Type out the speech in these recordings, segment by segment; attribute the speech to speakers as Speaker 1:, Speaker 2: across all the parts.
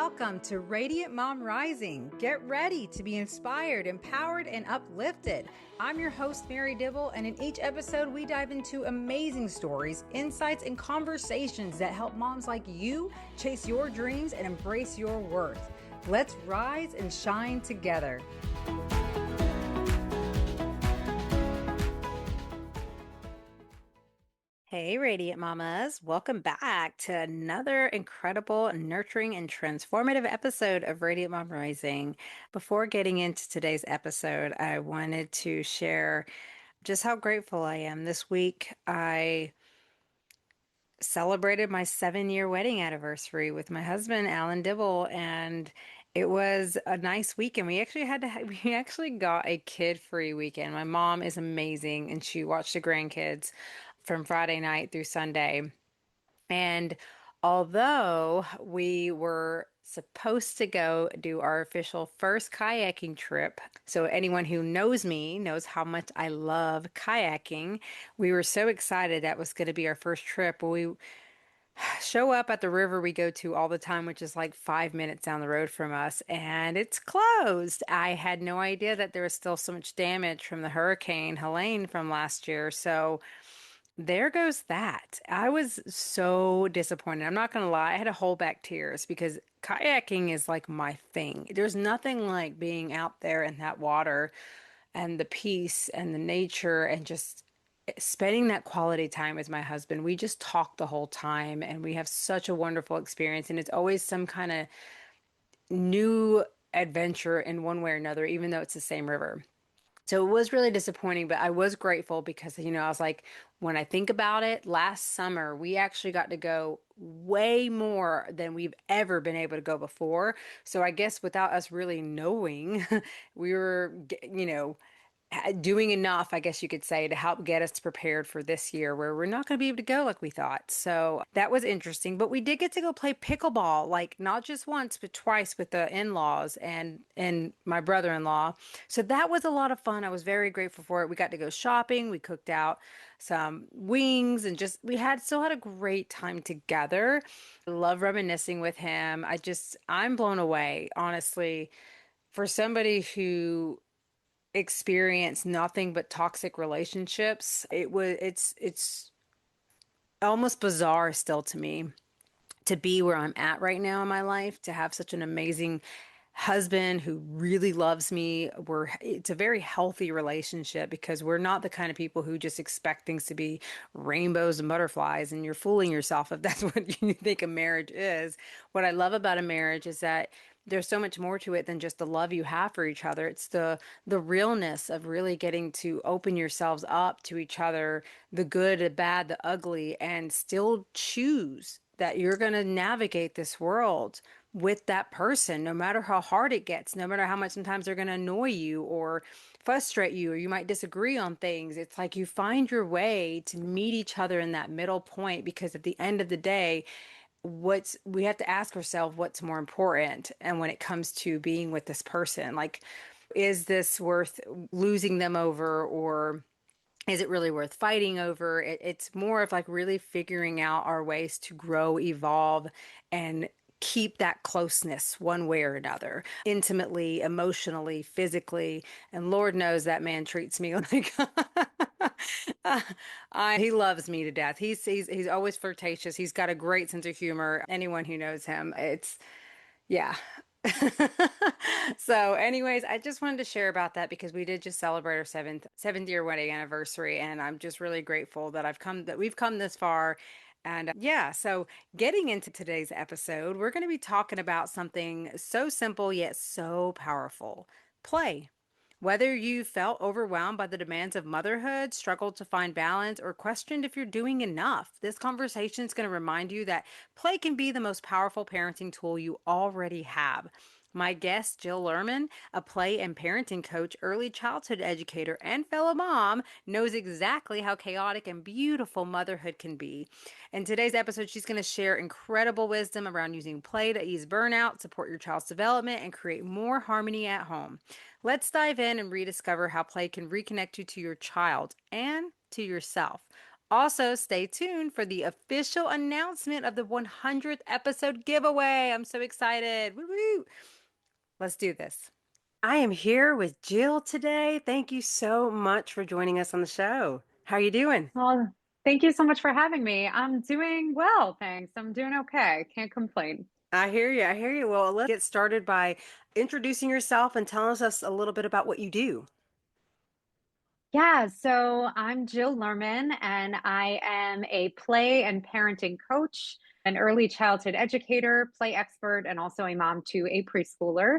Speaker 1: Welcome to Radiant Mom Rising. Get ready to be inspired, empowered, and uplifted. I'm your host, Mary Dibble, and in each episode, we dive into amazing stories, insights, and conversations that help moms like you chase your dreams and embrace your worth. Let's rise and shine together. Hey, Radiant Mamas. Welcome back to another incredible, nurturing, and transformative episode of Radiant Mom Rising. Before getting into today's episode, I wanted to share just how grateful I am. This week, I celebrated my 7-year wedding anniversary with my husband, Alan Dibble, and it was a nice weekend. We actually got a kid-free weekend. My mom is amazing, and she watched the grandkids from Friday night through Sunday. And although we were supposed to go do our official first kayaking trip, so anyone who knows me knows how much I love kayaking, we were so excited that was going to be our first trip. We show up at the river we go to all the time, which is like 5 minutes down the road from us, and it's closed. I had no idea that there was still so much damage from the Hurricane Helene from last year. So there goes that. I was so disappointed. I'm not going to lie. I had to hold back tears because kayaking is like my thing. There's nothing like being out there in that water and the peace and the nature and just spending that quality time with my husband. We just talk the whole time and we have such a wonderful experience. And it's always some kind of new adventure in one way or another, even though it's the same river. So it was really disappointing, but I was grateful because, I was like, when I think about it, last summer, we actually got to go way more than we've ever been able to go before. So I guess without us really knowing, we were, doing enough, I guess you could say, to help get us prepared for this year where we're not going to be able to go like we thought. So that was interesting. But we did get to go play pickleball, like not just once, but twice with the in-laws and my brother-in-law. So that was a lot of fun. I was very grateful for it. We got to go shopping. We cooked out some wings and just we had still had a great time together. I love reminiscing with him. I'm blown away, honestly, for somebody who experience nothing but toxic relationships. It's almost bizarre still to me to be where I'm at right now in my life, to have such an amazing husband who really loves me. It's a very healthy relationship because we're not the kind of people who just expect things to be rainbows and butterflies, and you're fooling yourself if that's what you think a marriage is. What I love about a marriage is that there's so much more to it than just the love you have for each other. It's the realness of really getting to open yourselves up to each other, the good, the bad, the ugly, and still choose that you're going to navigate this world with that person, no matter how hard it gets, no matter how much sometimes they're going to annoy you or frustrate you, or you might disagree on things. It's like you find your way to meet each other in that middle point, because at the end of the day, we have to ask ourselves what's more important. And when it comes to being with this person, like, is this worth losing them over, or is it really worth fighting over? It's more of like really figuring out our ways to grow, evolve, and keep that closeness one way or another, intimately, emotionally, physically. And Lord knows that man treats me like he loves me to death. He's always flirtatious. He's got a great sense of humor. Anyone who knows him, yeah. So, anyways, I just wanted to share about that because we did just celebrate our seventh year wedding anniversary, and I'm just really grateful that we've come this far. And yeah, so getting into today's episode, we're going to be talking about something so simple yet so powerful: play. Whether you felt overwhelmed by the demands of motherhood, struggled to find balance, or questioned if you're doing enough, this conversation is going to remind you that play can be the most powerful parenting tool you already have. My guest, Jill Lerman, a play and parenting coach, early childhood educator, and fellow mom, knows exactly how chaotic and beautiful motherhood can be. In today's episode, she's going to share incredible wisdom around using play to ease burnout, support your child's development, and create more harmony at home. Let's dive in and rediscover how play can reconnect you to your child and to yourself, Also, stay tuned for the official announcement of the 100th episode giveaway. I'm so excited. Woo woo. Let's do this. I am here with Jill today. Thank you so much for joining us on the show. How are you doing?
Speaker 2: Well, thank you so much for having me. I'm doing well, thanks. I'm doing okay. Can't complain.
Speaker 1: I hear you. I hear you. Well, let's get started by introducing yourself and telling us a little bit about what you do.
Speaker 2: Yeah, so I'm Jill Lerman, and I am a play and parenting coach, an early childhood educator, play expert, and also a mom to a preschooler.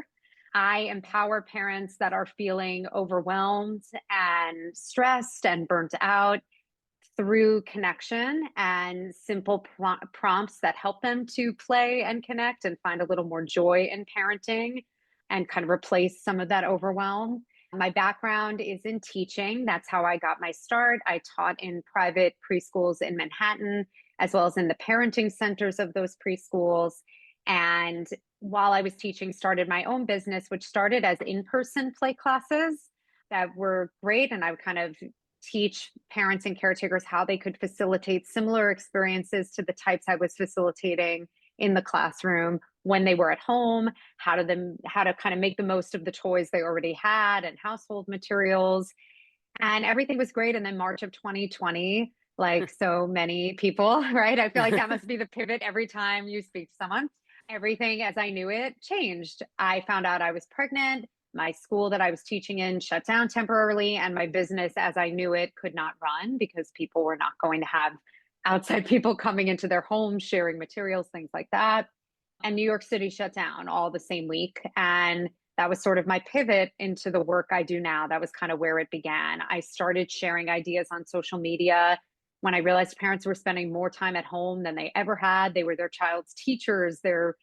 Speaker 2: I empower parents that are feeling overwhelmed and stressed and burnt out through connection and simple prompts that help them to play and connect and find a little more joy in parenting and kind of replace some of that overwhelm. My background is in teaching. That's how I got my start. I taught in private preschools in Manhattan, as well as in the parenting centers of those preschools. And while I was teaching, started my own business, which started as in-person play classes that were great. And I would kind of teach parents and caretakers how they could facilitate similar experiences to the types I was facilitating in the classroom when they were at home, how to kind of make the most of the toys they already had and household materials. And everything was great. And then March of 2020, like so many people, right? I feel like that must be the pivot every time you speak to someone. Everything as I knew it changed. I found out I was pregnant. My school that I was teaching in shut down temporarily, and my business as I knew it could not run because people were not going to have outside people coming into their homes, sharing materials, things like that. And New York City shut down all the same week. And that was sort of my pivot into the work I do now. That was kind of where it began. I started sharing ideas on social media when I realized parents were spending more time at home than they ever had. They were their child's teachers, their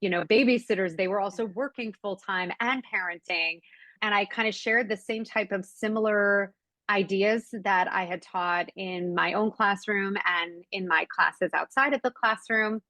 Speaker 2: babysitters. They were also working full time and parenting. And I kind of shared the same type of similar ideas that I had taught in my own classroom and in my classes outside of the classroom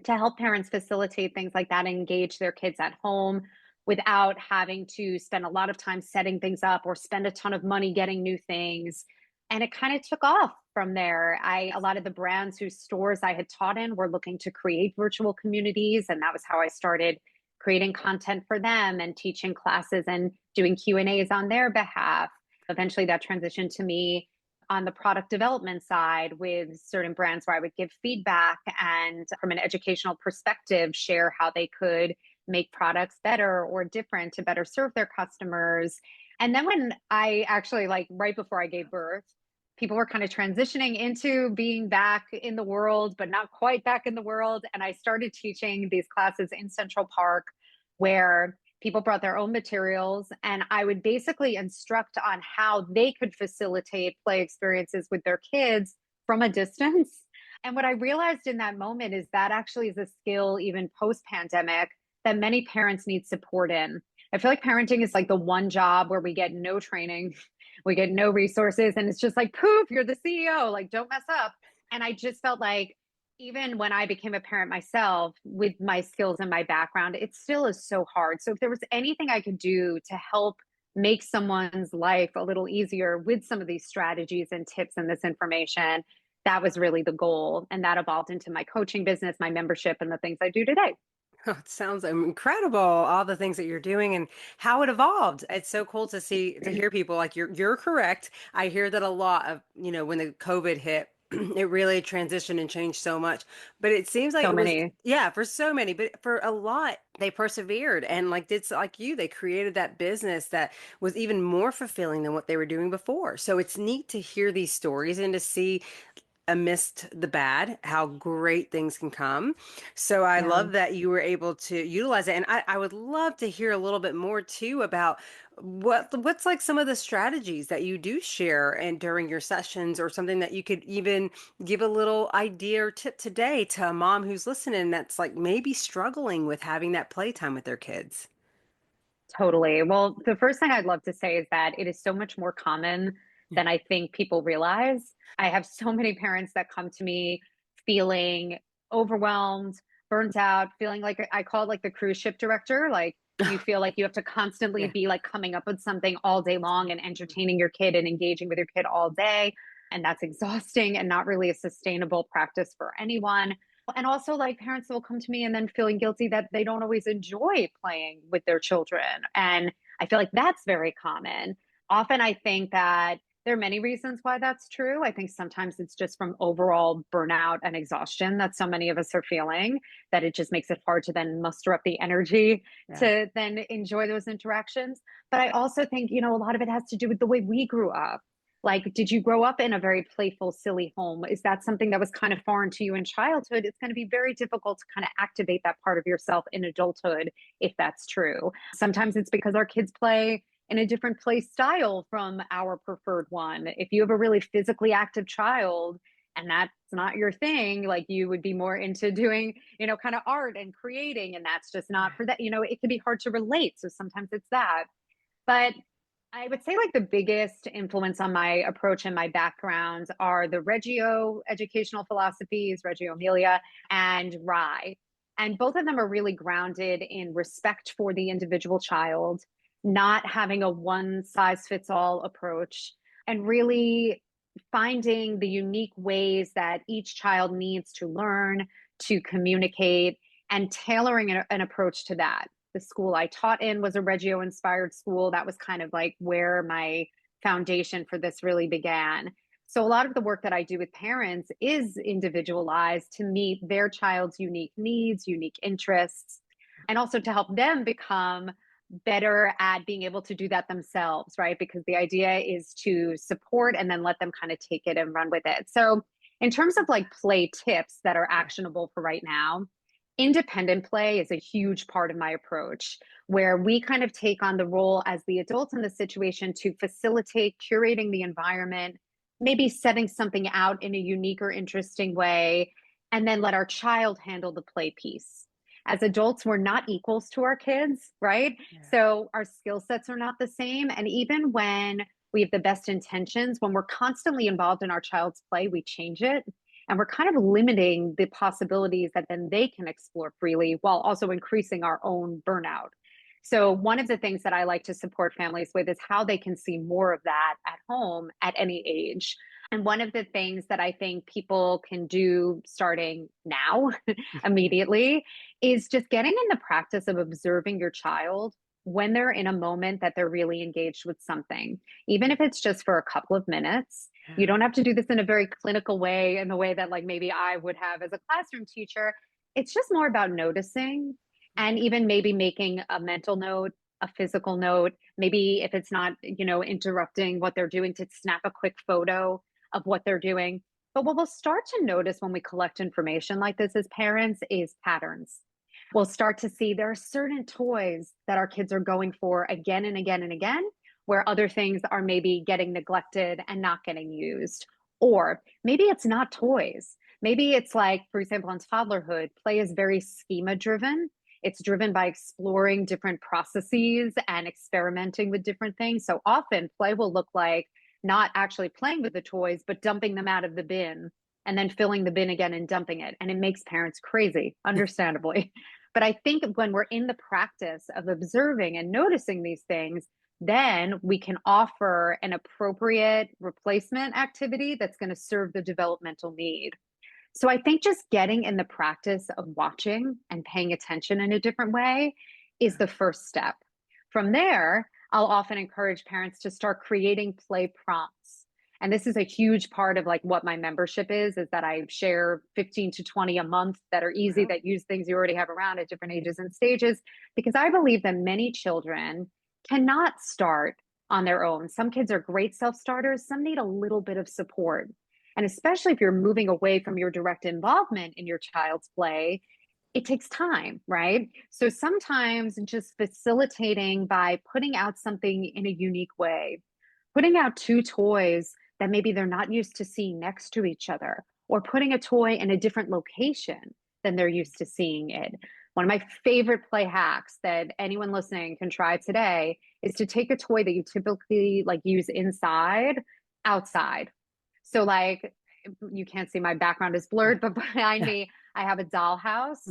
Speaker 2: to help parents facilitate things like that and engage their kids at home without having to spend a lot of time setting things up or spend a ton of money getting new things. And it kind of took off from there. A lot of the brands whose stores I had taught in were looking to create virtual communities, and that was how I started creating content for them and teaching classes and doing Q&As on their behalf. Eventually that transitioned to me on the product development side with certain brands where I would give feedback and from an educational perspective, share how they could make products better or different to better serve their customers. And then when I actually, like right before I gave birth, people were kind of transitioning into being back in the world, but not quite back in the world. And I started teaching these classes in Central Park where people brought their own materials, and I would basically instruct on how they could facilitate play experiences with their kids from a distance. And what I realized in that moment is that actually is a skill, even post pandemic, that many parents need support in. I feel like parenting is like the one job where we get no training, we get no resources, and it's just like, poof, you're the CEO, like, don't mess up. And I just felt like even when I became a parent myself with my skills and my background, it still is so hard. So if there was anything I could do to help make someone's life a little easier with some of these strategies and tips and this information, that was really the goal. And that evolved into my coaching business, my membership, and the things I do today.
Speaker 1: Oh, it sounds incredible, all the things that you're doing and how it evolved. It's so cool to see, to hear people like you're correct. I hear that a lot of, when the COVID hit, it really transitioned and changed so much. But it seems like
Speaker 2: So
Speaker 1: it was,
Speaker 2: many.
Speaker 1: yeah, for so many, but for a lot, they persevered and like like you, they created that business that was even more fulfilling than what they were doing before. So it's neat to hear these stories and to see amidst the bad, how great things can come. So I
Speaker 2: Yeah.
Speaker 1: love that you were able to utilize it. And I would love to hear a little bit more too about what's like some of the strategies that you do share and during your sessions or something that you could even give a little idea or tip today to a mom who's listening that's like maybe struggling with having that playtime with their kids.
Speaker 2: Totally. Well, the first thing I'd love to say is that it is so much more common than I think people realize. I have so many parents that come to me feeling overwhelmed, burnt out, feeling like I call it like the cruise ship director. Like you feel like you have to constantly
Speaker 1: Yeah.
Speaker 2: be like coming up with something all day long and entertaining your kid and engaging with your kid all day. And that's exhausting and not really a sustainable practice for anyone. And also, like, parents will come to me and then feeling guilty that they don't always enjoy playing with their children. And I feel like that's very common. Often, I think that there are many reasons why that's true. I think sometimes it's just from overall burnout and exhaustion that so many of us are feeling, that it just makes it hard to then muster up the energy
Speaker 1: Yeah.
Speaker 2: to then enjoy those interactions. But I also think, a lot of it has to do with the way we grew up. Like, did you grow up in a very playful, silly home? Is that something that was kind of foreign to you in childhood? It's going to be very difficult to kind of activate that part of yourself in adulthood if that's true. Sometimes it's because our kids play in a different play style from our preferred one. If you have a really physically active child and that's not your thing, like you would be more into doing, kind of art and creating, and that's just not for that, it can be hard to relate. So sometimes it's that. But I would say like the biggest influence on my approach and my background are the Reggio educational philosophies, Reggio Emilia and Rye. And both of them are really grounded in respect for the individual child, not having a one size fits all approach, and really finding the unique ways that each child needs to learn, to communicate, and tailoring an approach to that. The school I taught in was a Reggio inspired school. That was kind of like where my foundation for this really began. So a lot of the work that I do with parents is individualized to meet their child's unique needs, unique interests, and also to help them become better at being able to do that themselves, right? Because the idea is to support and then let them kind of take it and run with it. So, in terms of like play tips that are actionable for right now, independent play is a huge part of my approach, where we kind of take on the role as the adults in the situation to facilitate curating the environment, maybe setting something out in a unique or interesting way, and then let our child handle the play piece. As adults, we're not equals to our kids, right?
Speaker 1: Yeah.
Speaker 2: So our skill sets are not the same. And even when we have the best intentions, when we're constantly involved in our child's play, we change it. And we're kind of limiting the possibilities that then they can explore freely while also increasing our own burnout. So, one of the things that I like to support families with is how they can see more of that at home at any age. And one of the things that I think people can do starting now, immediately, is just getting in the practice of observing your child when they're in a moment that they're really engaged with something, even if it's just for a couple of minutes. You
Speaker 1: Yeah.
Speaker 2: don't have to do this in a very clinical way, in the way that, like, maybe I would have as a classroom teacher. It's just more about noticing and even maybe making a mental note, a physical note. Maybe if it's not, interrupting what they're doing, to snap a quick photo of what they're doing. But what we'll start to notice when we collect information like this as parents is patterns. We'll start to see there are certain toys that our kids are going for again and again and again, where other things are maybe getting neglected and not getting used. Or maybe it's not toys. Maybe it's like, for example, in toddlerhood, play is very schema driven. It's driven by exploring different processes and experimenting with different things. So often play will look like not actually playing with the toys, but dumping them out of the bin and then filling the bin again and dumping it. And it makes parents crazy, understandably. But I think when we're in the practice of observing and noticing these things, then we can offer an appropriate replacement activity that's going to serve the developmental need. So I think just getting in the practice of watching and paying attention in a different way is the first step. From there, I'll often encourage parents to start creating play prompts. And this is a huge part of like what my membership is that I share 15 to 20 a month that are easy,
Speaker 1: Wow.
Speaker 2: that use things you already have around at different ages and stages, because I believe that many children cannot start on their own. Some kids are great self starters, some need a little bit of support. And especially if you're moving away from your direct involvement in your child's play, it takes time, right? So sometimes just facilitating by putting out something in a unique way, putting out two toys that maybe they're not used to seeing next to each other, or putting a toy in a different location than they're used to seeing it. One of my favorite play hacks that anyone listening can try today is to take a toy that you typically like use inside, outside. So like, you can't see, my background is blurred, but behind me, I have a dollhouse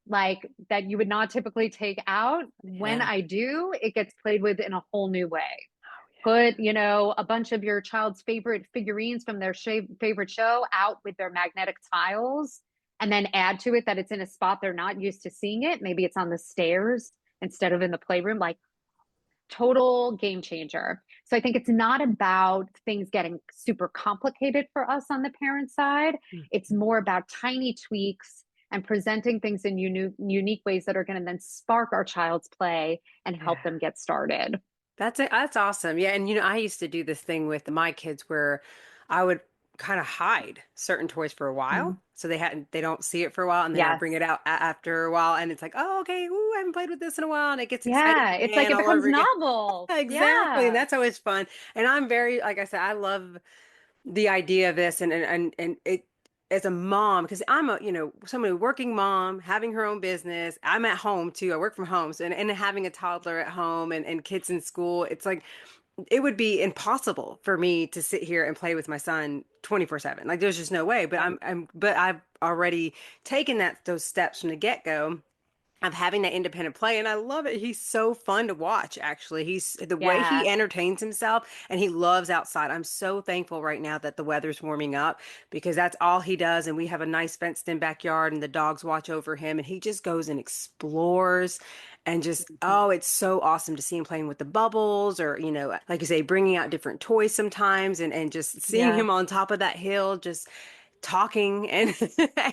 Speaker 2: like that you would not typically take out. When
Speaker 1: Yeah.
Speaker 2: I do, it gets played with in a whole new way. put, a bunch of your child's favorite figurines from their favorite show out with their magnetic tiles and then add to it that it's in a spot they're not used to seeing it. Maybe it's on the stairs instead of in the playroom. Like, total game changer. So I think it's not about things getting super complicated for us on the parent side. It's
Speaker 1: Mhm.
Speaker 2: more about tiny tweaks and presenting things in unique ways that are going to then spark our child's play and help
Speaker 1: Yeah.
Speaker 2: them get started.
Speaker 1: That's it. That's awesome. Yeah, and I used to do this thing with my kids where I would kind of hide certain toys for a while,
Speaker 2: Mm.
Speaker 1: so they don't see it for a while, and then I bring
Speaker 2: Yes.
Speaker 1: it out after a while, and it's like, oh, okay, ooh, I haven't played with this in a while, and it gets exciting
Speaker 2: Yeah. It's like
Speaker 1: again
Speaker 2: it
Speaker 1: all
Speaker 2: becomes
Speaker 1: over again.
Speaker 2: novel.
Speaker 1: Exactly, and
Speaker 2: Yeah.
Speaker 1: that's always fun. And I'm very, like I said, I love the idea of this and it as a mom because I'm a somebody working mom having her own business. I'm at home too. I work from home, so and having a toddler at home and kids in school, it's like it would be impossible for me to sit here and play with my son 24/7. Like there's just no way. But
Speaker 2: Right.
Speaker 1: but I've already taken those steps from the get-go of having that independent play, and I love it. He's so fun to watch, actually. He's the way he
Speaker 2: Yeah.
Speaker 1: entertains himself, and he loves outside. I'm so thankful right now that the weather's warming up because that's all he does, and we have a nice fenced in backyard and the dogs watch over him, and he just goes and explores and just, oh,
Speaker 2: Mhm.
Speaker 1: it's so awesome to see him playing with the bubbles, or like you say, bringing out different toys sometimes, and just seeing
Speaker 2: Yeah.
Speaker 1: him on top of that hill, just talking and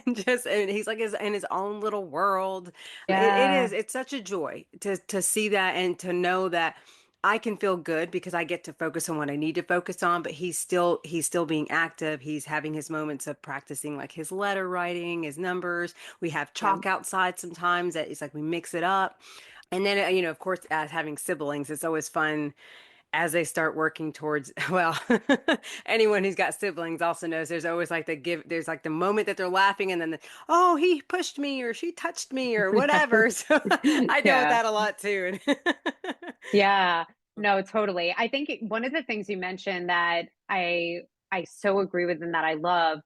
Speaker 1: and he's like in his own little world.
Speaker 2: Yeah.
Speaker 1: It's such a joy to see that and to know that I can feel good because I get to focus on what I need to focus on, but he's still being active. He's having his moments of practicing like his letter writing, his numbers. We have
Speaker 2: Yeah.
Speaker 1: chalk outside sometimes that it's like we mix it up. And then of course, as having siblings, it's always fun as they start working towards, well, anyone who's got siblings also knows there's like the moment that they're laughing, and then oh, he pushed me or she touched me or whatever. So I deal with
Speaker 2: Yeah.
Speaker 1: that a lot too.
Speaker 2: Yeah, no, totally. I think one of the things you mentioned that I so agree with and that I love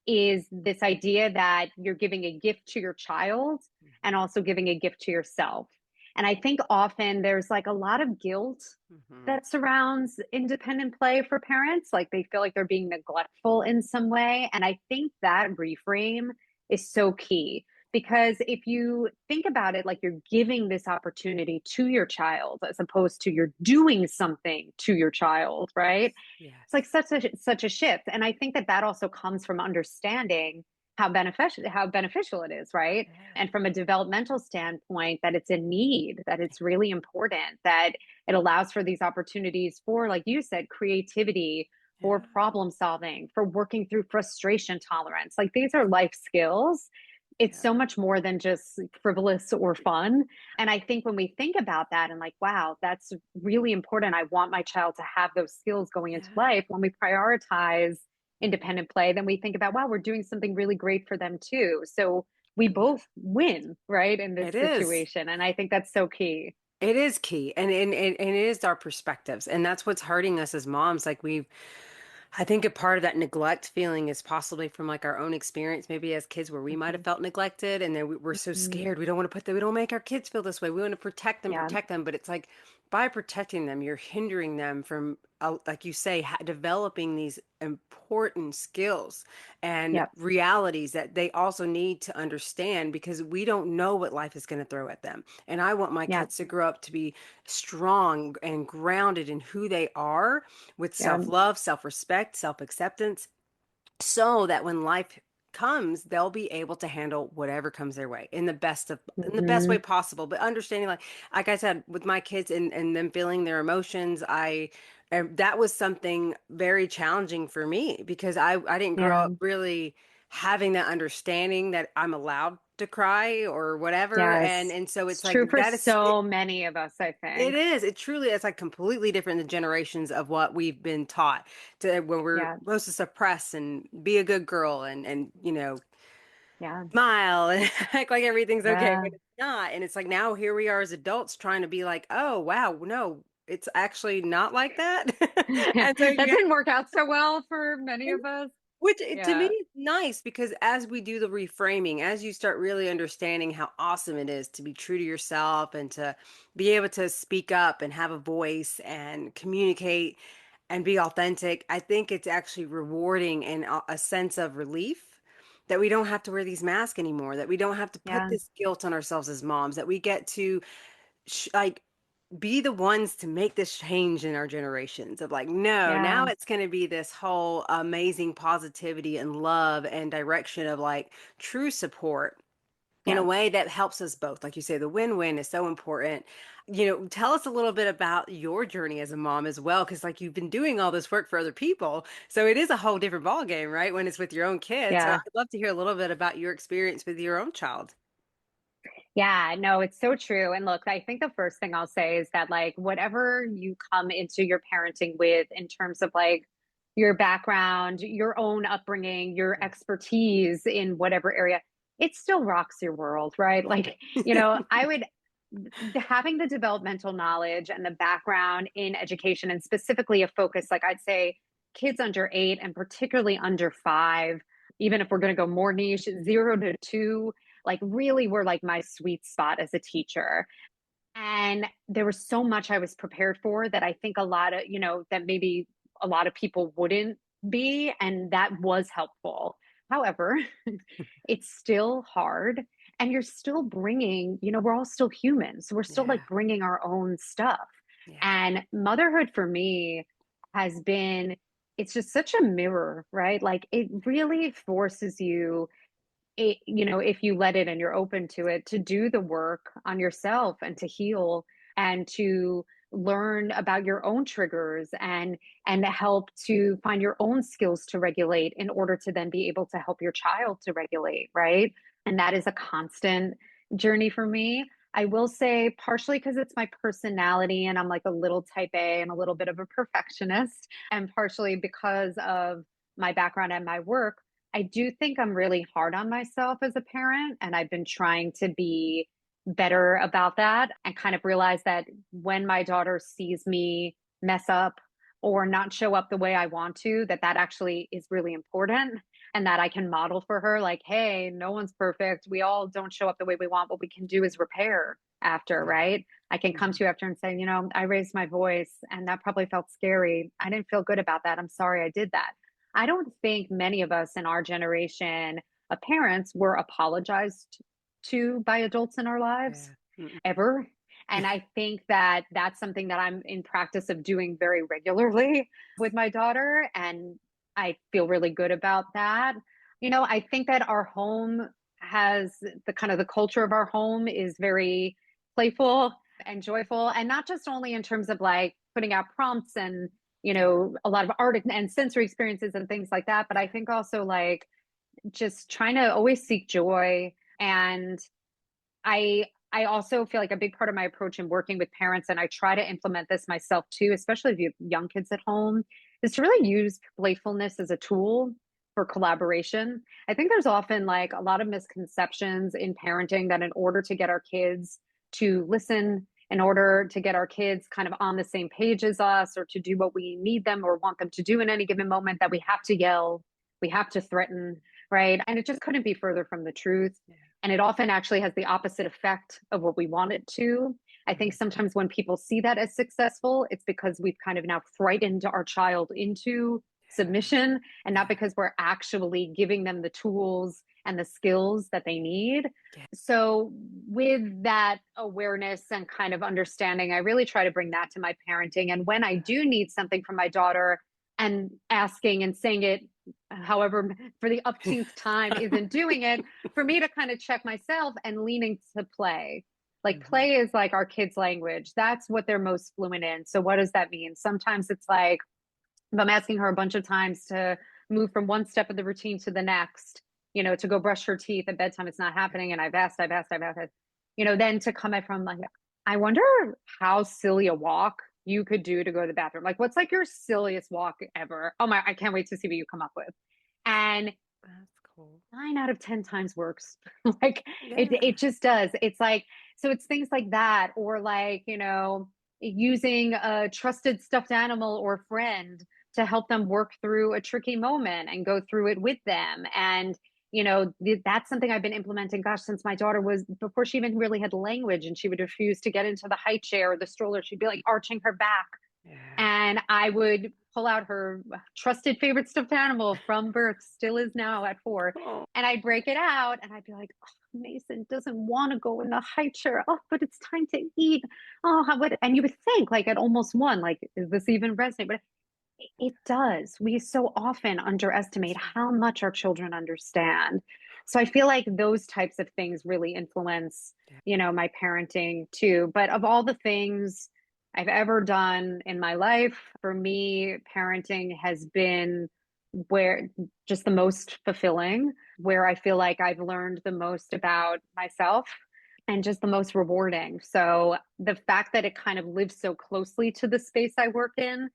Speaker 2: is this idea that you're giving a gift to your child and also giving a gift to yourself. And I think often there's like a lot of guilt
Speaker 1: Hmm.
Speaker 2: that surrounds independent play for parents. Like they feel like they're being neglectful in some way. And I think that reframe is so key because if you think about it, like you're giving this opportunity to your child as opposed to you're doing something to your child, right? It's like
Speaker 1: Yes.
Speaker 2: such a shift. And I think that that also comes from understanding how beneficial it is, right?
Speaker 1: Yeah.
Speaker 2: And from a developmental standpoint, that it's a need, that it's really important, that it allows for these opportunities for, like you said, creativity, for
Speaker 1: Yeah.
Speaker 2: problem solving, for working through frustration tolerance. Like these are life skills. It's
Speaker 1: Yeah.
Speaker 2: so much more than just frivolous or fun. And I think when we think about that and like, wow, that's really important. I want my child to have those skills going into
Speaker 1: Yeah.
Speaker 2: life. When we prioritize independent play, then we think about, wow, we're doing something really great for them too. So we both win, right, in this
Speaker 1: It is.
Speaker 2: situation. And I think that's so key.
Speaker 1: It is key, and it is our perspectives, and that's what's hurting us as moms. Like I think a part of that neglect feeling is possibly from like our own experience, maybe as kids, where we might have
Speaker 2: Mhm.
Speaker 1: felt neglected, and then we're so
Speaker 2: Mhm.
Speaker 1: scared. We don't want to we don't make our kids feel this way. We want to
Speaker 2: Yeah.
Speaker 1: protect them. But it's like by protecting them, you're hindering them from, like you say, developing these important skills and
Speaker 2: Yep.
Speaker 1: realities that they also need to understand because we don't know what life is going to throw at them. And I want my
Speaker 2: Yeah.
Speaker 1: kids to grow up to be strong and grounded in who they are with
Speaker 2: Yeah.
Speaker 1: self-love, self-respect, self-acceptance, so that when life comes, they'll be able to handle whatever comes their way in the best way
Speaker 2: Mhm.
Speaker 1: possible. But understanding, like I said, with my kids and them feeling their emotions, and that was something very challenging for me because I didn't grow
Speaker 2: Yeah.
Speaker 1: up really having that understanding that I'm allowed to cry or whatever.
Speaker 2: Yes.
Speaker 1: And so
Speaker 2: It's
Speaker 1: it's
Speaker 2: true
Speaker 1: like
Speaker 2: for
Speaker 1: that is it,
Speaker 2: so many of us, I
Speaker 1: it
Speaker 2: think.
Speaker 1: is. It truly is like completely different than generations of what we've been taught to when we're
Speaker 2: Yeah.
Speaker 1: supposed to suppress and be a good girl and
Speaker 2: Yeah.
Speaker 1: smile and act like everything's okay
Speaker 2: Yeah.
Speaker 1: when it's not. And it's like now here we are as adults trying to be like, oh wow, no, it's actually not like that.
Speaker 2: Yeah.
Speaker 1: And so
Speaker 2: That
Speaker 1: you
Speaker 2: didn't work out so well for many of us.
Speaker 3: Which to me
Speaker 2: Yeah.
Speaker 3: is nice because as we do the reframing, as you start really understanding how awesome it is to be true to yourself and to be able to speak up and have a voice and communicate and be authentic, I think it's actually rewarding and a sense of relief that we don't have to wear these masks anymore, that we don't have to put
Speaker 2: Yeah.
Speaker 3: this guilt on ourselves as moms, that we get to like be the ones to make this change in our generations of like, no, now
Speaker 2: Yeah.
Speaker 3: it's going to be this whole amazing positivity and love and direction of like true support in a
Speaker 2: Yeah.
Speaker 3: way that helps us both. Like you say, the win-win is so important. Tell us a little bit about your journey as a mom as well, because like you've been doing all this work for other people. So it is a whole different ball game, right? When it's with your own kids. So I'd
Speaker 2: Yeah.
Speaker 3: love to hear a little bit about your experience with your own child.
Speaker 2: Yeah, no, it's so true. And look, I think the first thing I'll say is that, like, whatever you come into your parenting with in terms of like your background, your own upbringing, your expertise in whatever area, it still rocks your world, right? Like, I would, having the developmental knowledge and the background in education, and specifically a focus, like I'd say kids under 8 and particularly under 5, even if we're going to go more niche, 0 to 2, like really were like my sweet spot as a teacher. And there was so much I was prepared for that I think a lot of, that maybe a lot of people wouldn't be. And that was helpful. However, it's still hard. And you're still bringing, we're all still humans. So we're still like
Speaker 3: Yeah.
Speaker 2: bringing our own stuff.
Speaker 3: Yeah.
Speaker 2: And motherhood for me has been, it's just such a mirror, right? Like it really forces you, if you let it and you're open to it, to do the work on yourself and to heal and to learn about your own triggers and help to find your own skills to regulate in order to then be able to help your child to regulate, right? And that is a constant journey for me. I will say partially because it's my personality and I'm like a little type A and a little bit of a perfectionist, and partially because of my background and my work, I do think I'm really hard on myself as a parent, and I've been trying to be better about that and kind of realize that when my daughter sees me mess up or not show up the way I want to, that actually is really important, and that I can model for her like, hey, no one's perfect. We all don't show up the way we want. What we can do is repair after,
Speaker 3: Yeah.
Speaker 2: right? I can come
Speaker 3: Mhm.
Speaker 2: to you after and say, I raised my voice and that probably felt scary. I didn't feel good about that. I'm sorry I did that. I don't think many of us in our generation of parents were apologized to by adults in our lives
Speaker 3: Yeah. Mm-mm.
Speaker 2: ever. And I think that that's something that I'm in practice of doing very regularly with my daughter. And I feel really good about that. I think that our home has the kind of the culture of our home is very playful and joyful. And not just only in terms of like putting out prompts and
Speaker 3: Yeah.
Speaker 2: a lot of art and sensory experiences and things like that. But I think also like just trying to always seek joy. And I also feel like a big part of my approach in working with parents, and I try to implement this myself too, especially if you have young kids at home, is to really use playfulness as a tool for collaboration. I think there's often like a lot of misconceptions in parenting that in order to get our kids to listen, in order to get our kids kind of on the same page as us or to do what we need them or want them to do in any given moment, that we have to yell, we have to threaten, right? And it just couldn't be further from the truth.
Speaker 3: Yeah.
Speaker 2: And it often actually has the opposite effect of what we want it to. I think
Speaker 3: Mhm.
Speaker 2: sometimes when people see that as successful, it's because we've kind of now frightened our child into
Speaker 3: Yeah.
Speaker 2: submission, and not
Speaker 3: Yeah.
Speaker 2: because we're actually giving them the tools and the skills that they need.
Speaker 3: Yeah.
Speaker 2: So, with that awareness and kind of understanding, I really try to bring that to my parenting. And when I do need something from my daughter and asking and saying it, however, for the upteenth time, isn't doing it, for me to kind of check myself and leaning to play. Like
Speaker 3: Mhm.
Speaker 2: play is like our kids' language. That's what they're most fluent in. So what does that mean? Sometimes it's like if I'm asking her a bunch of times to move from one step of the routine to the next, to go brush her teeth at bedtime, it's not happening. And I've asked, then to come at from like, I wonder how silly a walk you could do to go to the bathroom. Like, what's like your silliest walk ever? Oh my, I can't wait to see what you come up with. And
Speaker 3: That's cool.
Speaker 2: 9 out of 10 times works. Like it
Speaker 3: Yeah.
Speaker 2: just does. It's like, so it's things like that, or like, using a trusted stuffed animal or friend to help them work through a tricky moment and go through it with them. And that's something I've been implementing, gosh, since my daughter was, before she even really had language, and she would refuse to get into the high chair or the stroller. She'd be like arching her back,
Speaker 3: Yeah.
Speaker 2: and I would pull out her trusted favorite stuffed animal from birth, still is now at 4,
Speaker 3: Oh,
Speaker 2: and I'd break it out, and I'd be like, oh, Mason doesn't want to go in the high chair. Oh, but it's time to eat. Oh, how would, and you would think like at almost 1, like, is this even resonant? But it does. We so often underestimate how much our children understand. So I feel like those types of things really influence,
Speaker 3: yeah.
Speaker 2: my parenting too. But of all the things I've ever done in my life, for me, parenting has been where just the most fulfilling, where I feel like I've learned the most about myself and just the most rewarding. So the fact that it kind of lives so closely to the space I work in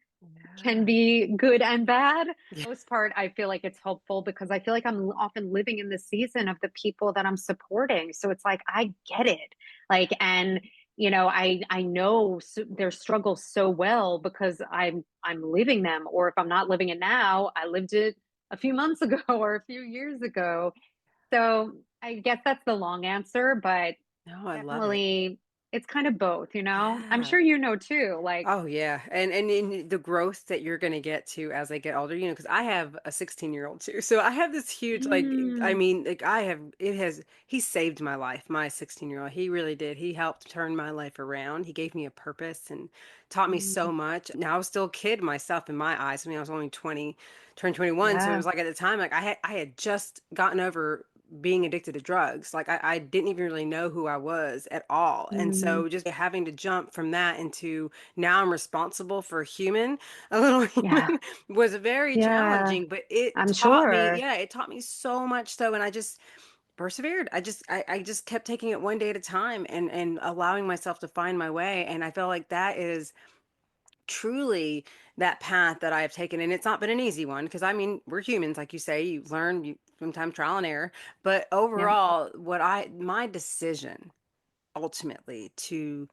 Speaker 2: can
Speaker 3: Yeah.
Speaker 2: be good and bad.
Speaker 3: Yeah.
Speaker 2: Most part, I feel like it's helpful because I feel like I'm often living in the season of the people that I'm supporting. So it's like I get it. Like, and I know their struggles so well because I'm living them. Or if I'm not living it now, I lived it a few months ago or a few years ago. So I guess that's the long answer, but
Speaker 3: No, I love it.
Speaker 2: definitely it's kind of both, I'm
Speaker 3: Yeah.
Speaker 2: sure too. Like,
Speaker 3: Oh yeah, and in the growth that you're going to get to as I get older, because I have a 16-year-old too, so I have this huge I
Speaker 2: mm,
Speaker 3: mean, like I have it has he saved my life, my 16-year-old. He really did. He helped turn my life around. He gave me a purpose and taught me so
Speaker 2: mm,
Speaker 3: much. Now I was still a kid myself in my eyes. I mean, I was only 20, turned 21, so it
Speaker 2: yeah.
Speaker 3: was like at the time, like I had just gotten over being addicted to drugs. Like I didn't even really know who I was at all. And
Speaker 2: Mm,
Speaker 3: so just having to jump from that into now I'm responsible for a human, a little
Speaker 2: yeah.
Speaker 3: human, was very
Speaker 2: Yeah.
Speaker 3: challenging, but it
Speaker 2: I'm
Speaker 3: taught me,
Speaker 2: sure.
Speaker 3: yeah, it taught me so much so, and I just persevered. I just kept taking it one day at a time and allowing myself to find my way. And I feel like that is truly that path that I have taken. And it's not been an easy one because I mean, we're humans, like you say, you learn, you sometimes trial and error. But
Speaker 2: Yeah.
Speaker 3: overall, my decision ultimately to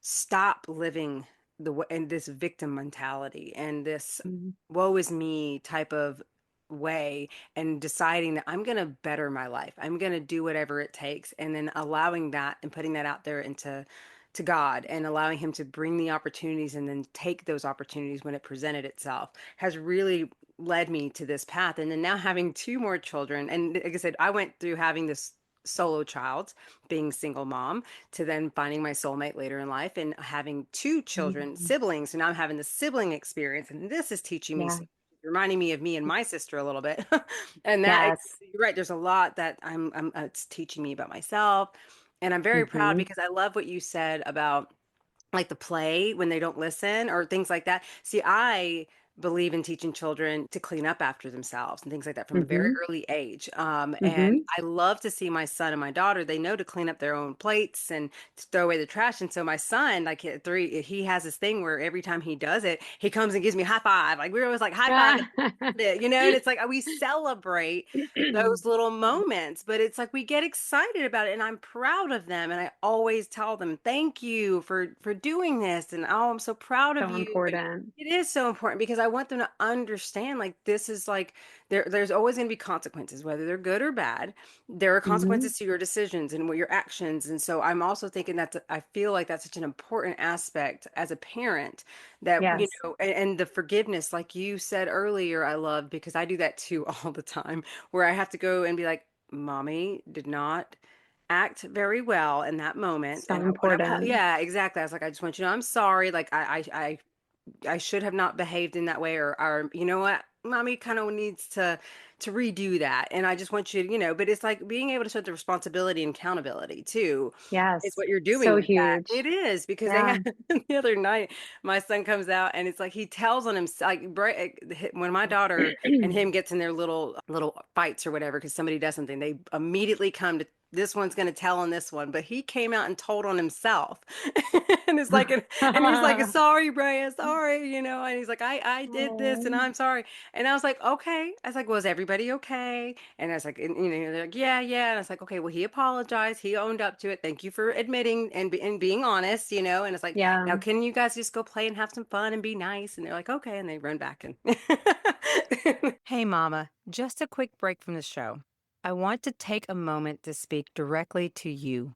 Speaker 3: stop living in this victim mentality and this
Speaker 2: Mm,
Speaker 3: woe is me type of way, and deciding that I'm going to better my life. I'm going to do whatever it takes, and then allowing that and putting that out there into to God and allowing him to bring the opportunities and then take those opportunities when it presented itself has really led me to this path. And then now having two more children, and like I said, I went through having this solo child, being single mom, to then finding my soulmate later in life and having two children,
Speaker 2: mm,
Speaker 3: siblings. So now I'm having the sibling experience, and this is teaching me,
Speaker 2: yeah.
Speaker 3: so reminding me of me and my sister a little bit. And that,
Speaker 2: Yes.
Speaker 3: you're right, there's a lot that it's teaching me about myself. And I'm very proud
Speaker 2: Hmm.
Speaker 3: because I love what you said about like the play when they don't listen or things like that. See, I believe in teaching children to clean up after themselves and things like that from a very
Speaker 2: Hmm.
Speaker 3: early age. And
Speaker 2: Hmm.
Speaker 3: I love to see my son and my daughter, they know to clean up their own plates and to throw away the trash. And so my son, like at 3, he has this thing where every time he does it, he comes and gives me a high five. Like we're always like high five it, and it's like we celebrate those little moments, but it's like we get excited about it, and I'm proud of them, and I always tell them thank you for doing this, and oh, I'm so proud of
Speaker 2: So
Speaker 3: you. And
Speaker 2: important.
Speaker 3: it is so important because I want them to understand like this is like there's always going to be consequences, whether they're good or bad. There are
Speaker 2: Hmm.
Speaker 3: consequences to your decisions and what your actions. And so I'm also thinking that I feel like that's such an important aspect as a parent, that
Speaker 2: Yes.
Speaker 3: and the forgiveness, like you said earlier, I love, because I do that too all the time, where I have to go and be like, mommy did not act very well in that moment,
Speaker 2: So
Speaker 3: and I want to,
Speaker 2: important.
Speaker 3: yeah, exactly. I was like, I just want you to know I'm sorry, like I should have not behaved in that way, or you know what, mommy kind of needs to redo that, and I just want you to, but it's like being able to show the responsibility and accountability too is
Speaker 2: Yes.
Speaker 3: what you're doing
Speaker 2: So
Speaker 3: with that.
Speaker 2: huge.
Speaker 3: It is because they
Speaker 2: Yeah.
Speaker 3: have the other night, my son comes out and it's like he tells on him, like when my daughter and him gets in their little fights or whatever because somebody does something, they immediately come to this one's going to tell on this one, but he came out and told on himself. And it's like, and he's like, sorry, Brea, sorry, and he's like, I did this and
Speaker 2: Oh,
Speaker 3: I'm sorry. And I was like, okay. I was like, was everybody okay? And I was like, they're like, yeah, yeah. And I was like, okay, well, he apologized. He owned up to it. Thank you for admitting and being honest, and it's like,
Speaker 2: yeah.
Speaker 3: now can you guys just go play and have some fun and be nice? And they're like, okay. And they run back and Hey, Mama, just a quick break from the show. I want to take a moment to speak directly to you.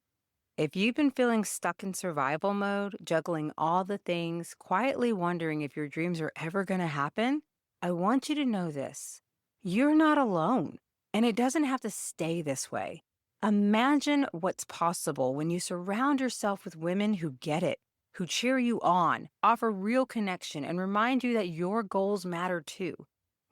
Speaker 3: If you've been feeling stuck in survival mode, juggling all the things, quietly wondering if your dreams are ever going to happen, I want you to know this. You're not alone, and it doesn't have to stay this way. Imagine what's possible when you surround yourself with women who get it, who cheer you on, offer real connection, and remind you that your goals matter too.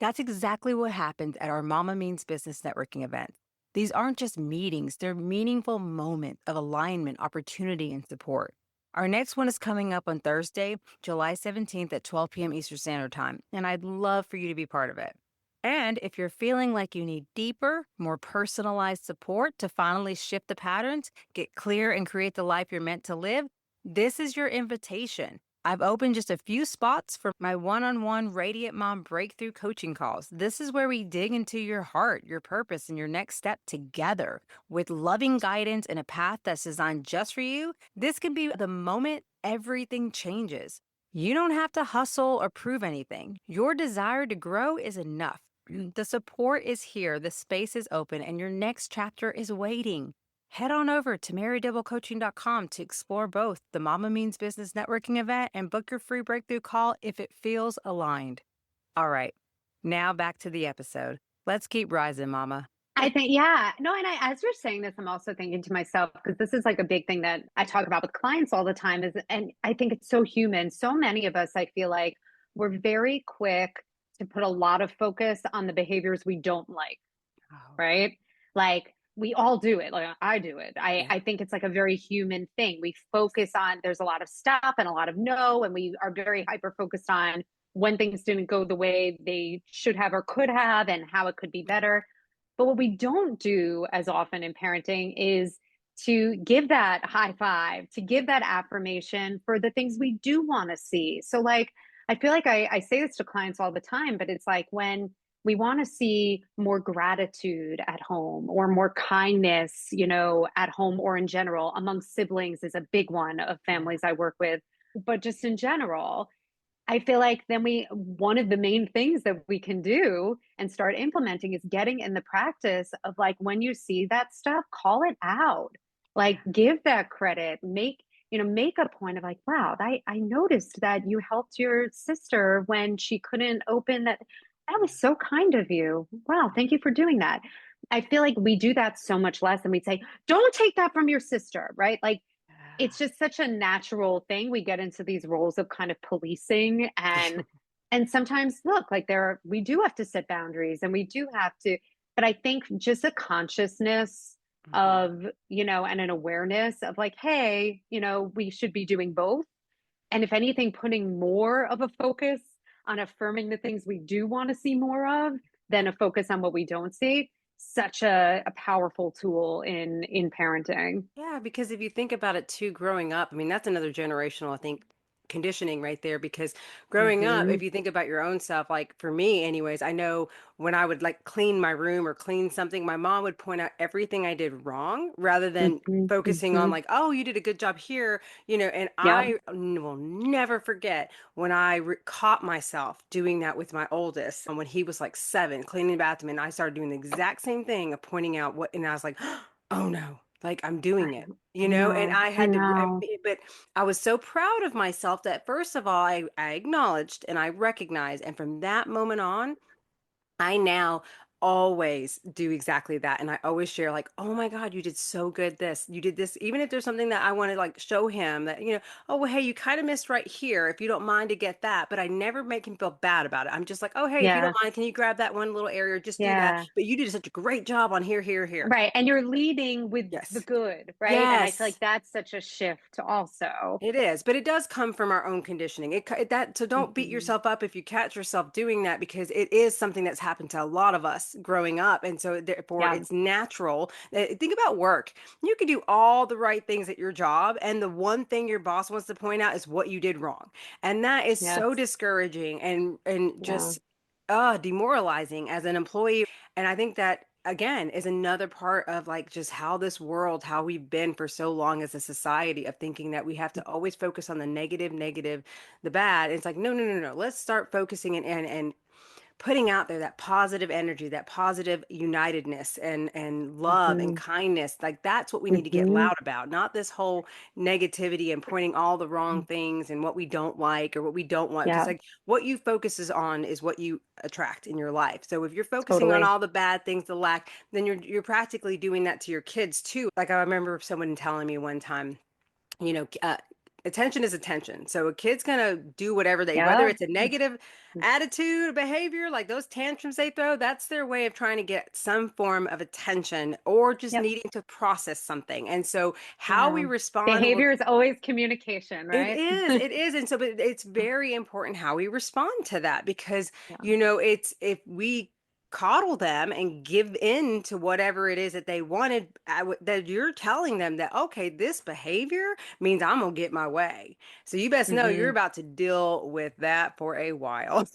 Speaker 3: That's exactly what happened at our Mama Means Business networking event. These aren't just meetings, they're meaningful moments of alignment, opportunity, and support. Our next one is coming up on Thursday, July 17th at 12 p.m. Eastern Standard Time, and I'd love for you to be part of it. And if you're feeling like you need deeper, more personalized support to finally shift the patterns, get clear, and create the life you're meant to live, this is your invitation. I've opened just a few spots for my one-on-one Radiant Mom Breakthrough coaching calls. This is where we dig into your heart, your purpose, and your next step together with loving guidance and a path that's designed just for you. This can be the moment everything changes. You don't have to hustle or prove anything. Your desire to grow is enough. The support is here, the space is open, and your next chapter is waiting. Head on over to marydibblecoaching.com to explore both the Mama Means Business networking event and book your free breakthrough call if it feels aligned. All right, now back to the episode. Let's keep rising, Mama.
Speaker 2: I think, yeah. No, and as you're saying this, I'm also thinking to myself, because this is like a big thing that I talk about with clients all the time is, and I think it's so human. So many of us, I feel like we're very quick to put a lot of focus on the behaviors we don't like,
Speaker 3: Oh,
Speaker 2: right? Like we all do it. Like I do it. I,
Speaker 3: yeah.
Speaker 2: I think it's like a very human thing. We focus on, there's a lot of stop and a lot of no, and we are very hyper focused on when things didn't go the way they should have or could have and how it could be better. But what we don't do as often in parenting is to give that high five, to give that affirmation for the things we do want to see. So, like, I feel like I say this to clients all the time, but it's like when we want to see more gratitude at home or more kindness, at home or in general among siblings is a big one of
Speaker 3: Yeah.
Speaker 2: families I work with. But just in general, I feel like then one of the main things that we can do and start implementing is getting in the practice of like when you see that stuff, call it out, like give that credit, make a point of like, wow, I noticed that you helped your sister when she couldn't open that. That was so kind of you. Wow, thank you for doing that. I feel like we do that so much less and we'd say, don't take that from your sister, right? Like it's just such a natural thing. We get into these roles of kind of policing and sometimes look like we do have to set boundaries and we do have to, but I think just a consciousness
Speaker 3: Mhm.
Speaker 2: of, and an awareness of like, hey, we should be doing both. And if anything, putting more of a focus on affirming the things we do want to see more of than a focus on what we don't see. Such a powerful tool in parenting.
Speaker 3: Yeah, because if you think about it too, growing up, I mean, that's another generational, I think, conditioning right there. Because growing up,
Speaker 2: Mm-hmm.
Speaker 3: if you think about your own self, like for me, anyways, I know when I would like clean my room or clean something, my mom would point out everything I did wrong rather than
Speaker 2: Mm-hmm.
Speaker 3: focusing on
Speaker 2: Mm-hmm.
Speaker 3: like, oh, you did a good job here, and
Speaker 2: Yep.
Speaker 3: will never forget when I caught myself doing that with my oldest and when he was like 7, cleaning the bathroom, and I started doing the exact same thing of pointing out what, and I was like, oh no, like I'm
Speaker 2: I,
Speaker 3: doing it,
Speaker 2: I
Speaker 3: and
Speaker 2: know.
Speaker 3: I
Speaker 2: I
Speaker 3: had to,
Speaker 2: know.
Speaker 3: but I was so proud of myself that first of all, I acknowledged and I recognized. And from that moment on, I now always do exactly that. And I always share, like, oh my God, you did so good this. You did this. Even if there's something that I want to like show him that, oh, well, hey, you kind of missed right here. If you don't mind to get that. But I never make him feel bad about it. I'm just like, oh, hey, if you don't
Speaker 2: Yeah.
Speaker 3: mind, can you grab that one little area or just do that?
Speaker 2: Yeah.
Speaker 3: But you did such a great job on here, here, here.
Speaker 2: Right. And you're leading with the
Speaker 3: Yes.
Speaker 2: good, right? And I feel like
Speaker 3: Yes.
Speaker 2: that's such a shift also.
Speaker 3: It is, but it does come from our own conditioning. So don't beat
Speaker 2: Hmm.
Speaker 3: yourself up if you catch yourself doing that because it is something that's happened to a lot of us, us growing up. And so therefore
Speaker 2: Yeah.
Speaker 3: it's natural. Think about work. You could do all the right things at your job, and the one thing your boss wants to point out is what you did wrong. And that is so
Speaker 2: Yes.
Speaker 3: discouraging and
Speaker 2: Yeah.
Speaker 3: just demoralizing as an employee. And I think that again is another part of like just how this world, how we've been for so long as a society of thinking that we have to always focus on the negative, the bad. It's like, no, no, no, no. Let's start focusing and putting out there that positive energy, that positive unitedness and love and
Speaker 2: Hmm.
Speaker 3: kindness. Like that's what we need to get
Speaker 2: Hmm.
Speaker 3: loud about, not this whole negativity and pointing all the wrong things and what we don't like or what we don't want. Because
Speaker 2: Yeah,
Speaker 3: like what you focuses on is what you attract in your life. So if you're focusing on
Speaker 2: totally.
Speaker 3: all the bad things, the lack, then you're practically doing that to your kids too. Like I remember someone telling me one time, you know, attention is attention. So a kid's gonna do whatever they, whether
Speaker 2: Yeah.
Speaker 3: it's a negative attitude, behavior, like those tantrums they throw, that's their way of trying to get some form of attention or just
Speaker 2: Yep.
Speaker 3: needing to process something. And so how
Speaker 2: Yeah.
Speaker 3: we respond will
Speaker 2: Behavior is always communication,
Speaker 3: it
Speaker 2: right?
Speaker 3: is, it is. And so, but it's very important how we respond to that because,
Speaker 2: Yeah.
Speaker 3: you know, it's if we coddle them and give in to whatever it is that they wanted, that you're telling them that, okay, this behavior means I'm gonna get my way. So you best know you're
Speaker 2: Hmm.
Speaker 3: about to deal with that for a while.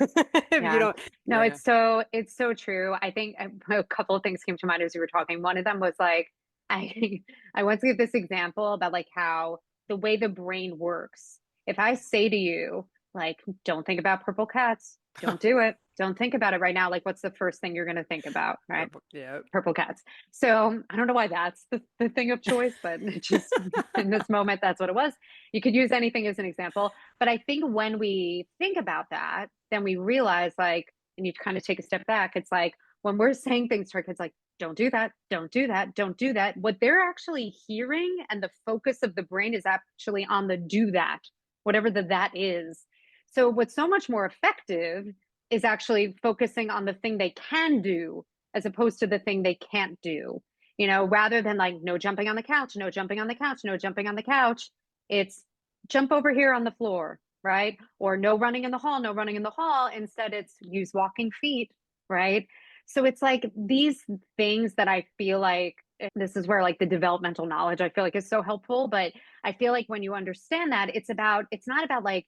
Speaker 3: If you
Speaker 2: Yeah.
Speaker 3: don't,
Speaker 2: No,
Speaker 3: yeah.
Speaker 2: it's so true. I think a couple of things came to mind as you were talking. One of them was like I I once gave this example about like how the way the brain works. If I say to you, like, don't think about purple cats, don't do it. Don't think about it right now. Like, what's the first thing you're going to think about, right?
Speaker 3: Yeah.
Speaker 2: Purple cats. So I don't know why that's the thing of choice, but it just in this moment, that's what it was. You could use anything as an example. But I think when we think about that, then we realize like, and you kind of take a step back, it's like when we're saying things to our kids like, don't do that, don't do that, don't do that, what they're actually hearing and the focus of the brain is actually on the do that, whatever the that is. So what's so much more effective is actually focusing on the thing they can do as opposed to the thing they can't do. You know, rather than like no jumping on the couch, no jumping on the couch, no jumping on the couch, it's jump over here on the floor, right? Or no running in the hall, no running in the hall. Instead, it's use walking feet, right? So it's like these things that I feel like this is where like the developmental knowledge I feel like is so helpful. But I feel like when you understand that, it's not about like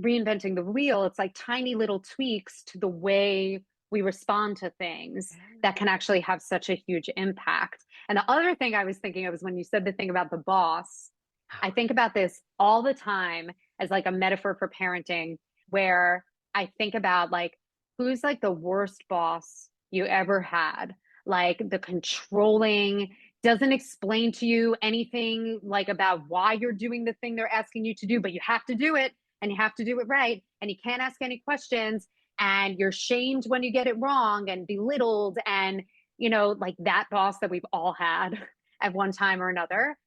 Speaker 2: reinventing the wheel. It's like tiny little tweaks to the way we respond to things that can actually have such a huge impact. And the other thing I was thinking of is when you said the thing about the boss, I think about this all the time as like a metaphor for parenting, where I think about like who's like the worst boss you ever had, like the controlling, doesn't explain to you anything like about why you're doing the thing they're asking you to do, but you have to do it and you have to do it right. And you can't ask any questions and you're shamed when you get it wrong and belittled. And, you know, like that boss that we've all had at one time or another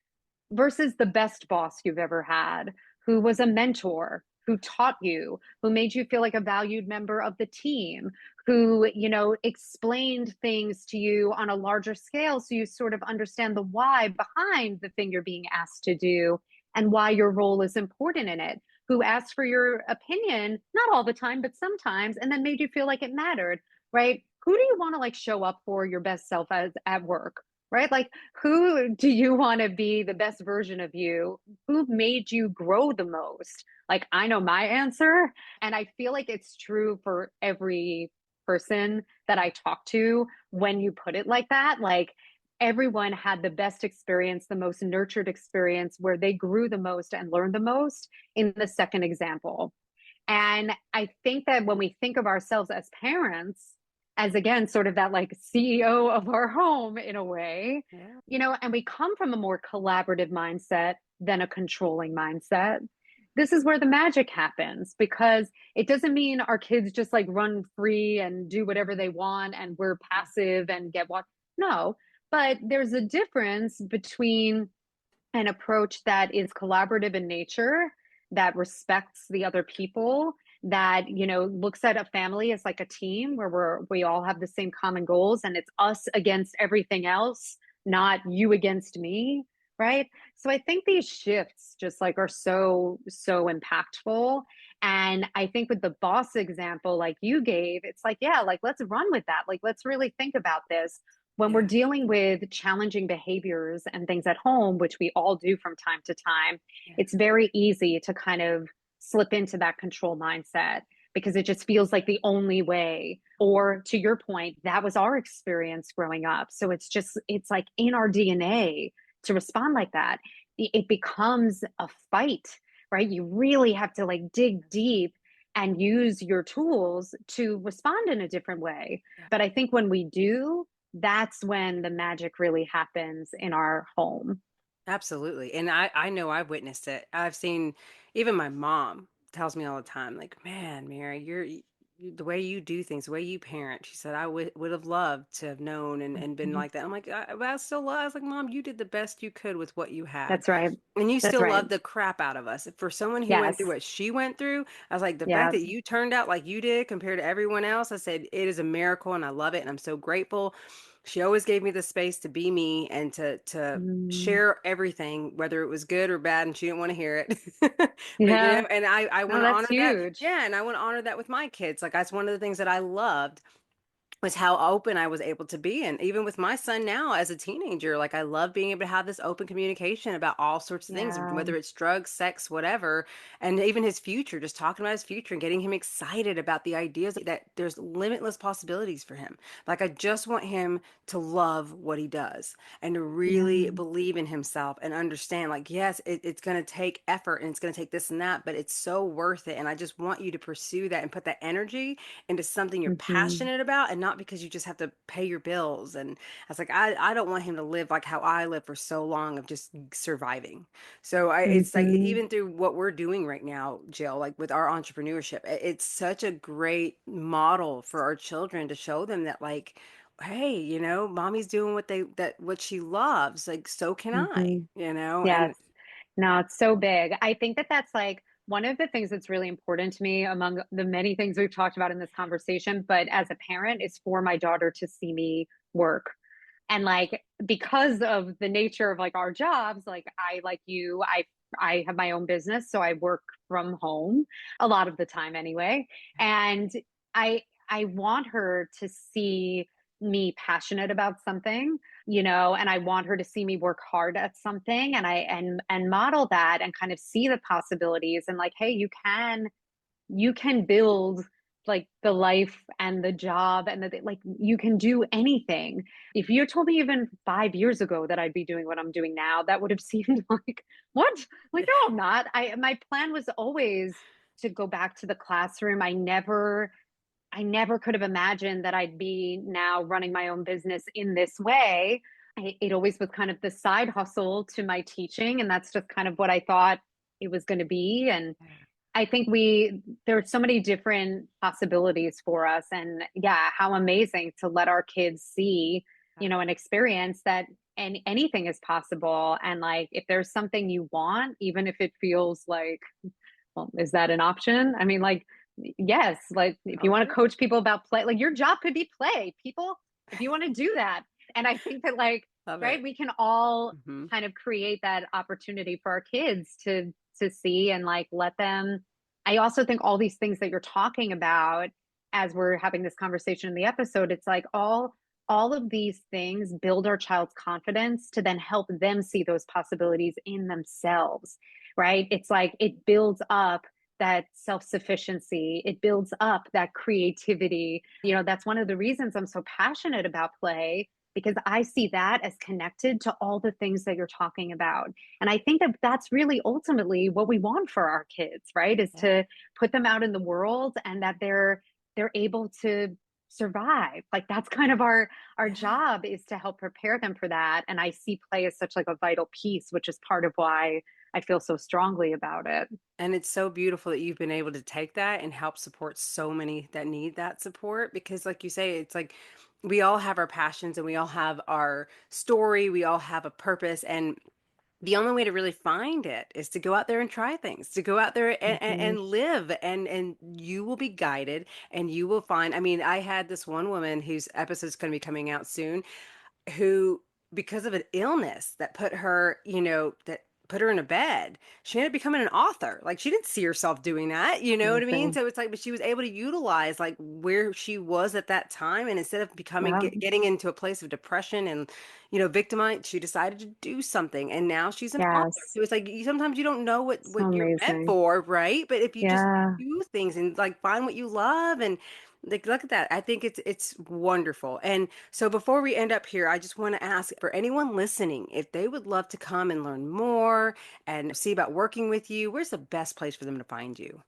Speaker 2: versus the best boss you've ever had, who was a mentor, who taught you, who made you feel like a valued member of the team, who, you know, explained things to you on a larger scale so you sort of understand the why behind the thing you're being asked to do and why your role is important in it, who asked for your opinion, not all the time, but sometimes, and then made you feel like it mattered, right? Who do you want to like show up for your best self as at work? Right? Like, who do you want to be the best version of you? Who made you grow the most? Like, I know my answer. And I feel like it's true for every person that I talk to when you put it like that. Like, everyone had the best experience, the most nurtured experience where they grew the most and learned the most in the second example. And I think that when we think of ourselves as parents, as again, sort of that like CEO of our home in a way,
Speaker 3: Yeah.
Speaker 2: you know, and we come from a more collaborative mindset than a controlling mindset. This is where the magic happens because it doesn't mean our kids just like run free and do whatever they want and we're passive and get what. No, but there's a difference between an approach that is collaborative in nature, that respects the other people, that, you know, looks at a family as like a team where we all have the same common goals and it's us against everything else, not you against me, right? So I think these shifts just like are so impactful. And I think with the boss example, like you gave, it's like, yeah, like let's run with that. Like, let's really think about this. When we're
Speaker 3: Yeah.
Speaker 2: dealing with challenging behaviors and things at home, which we all do from time to time,
Speaker 3: Yeah.
Speaker 2: it's very easy to kind of slip into that control mindset because it just feels like the only way. Or to your point, that was our experience growing up. So it's just, it's like in our DNA to respond like that. It becomes a fight, right? You really have to like dig deep and use your tools to respond in a different way.
Speaker 3: Yeah.
Speaker 2: But I think when we do, that's when the magic really happens in our home.
Speaker 3: Absolutely. And I know I've witnessed it. I've seen even my mom tells me all the time, like, man, Mary, the way you do things, the way you parent. She said, I would have loved to have known and been
Speaker 2: Mhm.
Speaker 3: like that. I'm like, but I still love, I was like, Mom, you did the best you could with what you had.
Speaker 2: That's right.
Speaker 3: And you
Speaker 2: That's
Speaker 3: still
Speaker 2: right.
Speaker 3: love the crap out of us. For someone who went through
Speaker 2: Yes.
Speaker 3: what she went through, I was like, the fact
Speaker 2: Yeah.
Speaker 3: that you turned out like you did compared to everyone else, I said, it is a miracle and I love it. And I'm so grateful. She always gave me the space to be me and to
Speaker 2: Mm.
Speaker 3: share everything, whether it was good or bad, and she didn't want to hear it. But
Speaker 2: Yeah.
Speaker 3: and I
Speaker 2: No,
Speaker 3: want to
Speaker 2: that's
Speaker 3: honor that.
Speaker 2: huge.
Speaker 3: Yeah, and I want to honor that with my kids. Like that's one of the things that I loved was how open I was able to be. And even with my son now as a teenager, like I love being able to have this open communication about all sorts of things,
Speaker 2: Yeah.
Speaker 3: whether it's drugs, sex, whatever, and even his future, just talking about his future and getting him excited about the ideas that there's limitless possibilities for him. Like I just want him to love what he does and to really
Speaker 2: Yeah.
Speaker 3: believe in himself and understand, like, yes, it's going to take effort and it's going to take this and that, but it's so worth it. And I just want you to pursue that and put that energy into something you're
Speaker 2: Hmm.
Speaker 3: passionate about and not because you just have to pay your bills. And I was like, I don't want him to live like how I lived for so long of just surviving. So it's like
Speaker 2: Hmm.
Speaker 3: even through what we're doing right now, Jill, like with our entrepreneurship, it's such a great model for our children to show them that like, hey, mommy's doing what she loves, like so can I,
Speaker 2: Hmm.
Speaker 3: and
Speaker 2: Yes. No, it's so big. I think that that's like one of the things that's really important to me among the many things we've talked about in this conversation, but as a parent, is for my daughter to see me work. And like because of the nature of like our jobs, like I like you, I have my own business, so I work from home a lot of the time anyway. And I want her to see me passionate about something, and I want her to see me work hard at something, and and model that and kind of see the possibilities and like, hey, you can build like the life and the job and like you can do anything. If you told me even 5 years ago that I'd be doing what I'm doing now, that would have seemed like, what? Like, no, I'm not. My plan was always to go back to the classroom. I never could have imagined that I'd be now running my own business in this way. It always was kind of the side hustle to my teaching, and that's just kind of what I thought it was going to be. And I think there are so many different possibilities for us. And yeah, how amazing to let our kids see, and experience that and anything is possible. And like, if there's something you want, even if it feels like, well, is that an option? I mean, like, yes, like if you
Speaker 3: oh
Speaker 2: want to
Speaker 3: yeah,
Speaker 2: coach people about play, like your job could be play, people, if you want to do that. And I think that, like,
Speaker 3: love
Speaker 2: right,
Speaker 3: it.
Speaker 2: we can all
Speaker 3: Hmm.
Speaker 2: kind of create that opportunity for our kids to see and like let them. I also think all these things that you're talking about as we're having this conversation in the episode, it's like all of these things build our child's confidence to then help them see those possibilities in themselves, right? It's like it builds up that self-sufficiency, it builds up that creativity. That's one of the reasons I'm so passionate about play, because I see that as connected to all the things that you're talking about. And I think that that's really ultimately what we want for our kids, right? Is
Speaker 3: Yeah.
Speaker 2: to put them out in the world and that they're able to survive. Like that's kind of our
Speaker 3: Yeah.
Speaker 2: job, is to help prepare them for that. And I see play as such like a vital piece, which is part of why I feel so strongly about it.
Speaker 3: And it's so beautiful that you've been able to take that and help support so many that need that support because, like you say, it's like we all have our passions and we all have our story, we all have a purpose. And the only way to really find it is to go out there and try things, to go out there
Speaker 2: Mhm.
Speaker 3: and live, and you will be guided and you will find. I mean, I had this one woman whose episode's going to be coming out soon who, because of an illness that put her, that put her in a bed. She ended up becoming an author. Like she didn't see herself doing that, you know what I mean?
Speaker 2: Amazing.
Speaker 3: So it's like, but she was able to utilize like where she was at that time, and instead of becoming
Speaker 2: Yeah.
Speaker 3: getting into a place of depression and, you know, victimized, she decided to do something, and now she's an author.
Speaker 2: Yes.
Speaker 3: So it's like sometimes you don't know
Speaker 2: So
Speaker 3: what you're meant
Speaker 2: amazing.
Speaker 3: for, right? But if you just
Speaker 2: Yeah.
Speaker 3: do things and like find what you love and like look at that. I think it's wonderful. And so before we end up here, I just want to ask for anyone listening, if they would love to come and learn more and see about working with you, where's the best place for them to find you?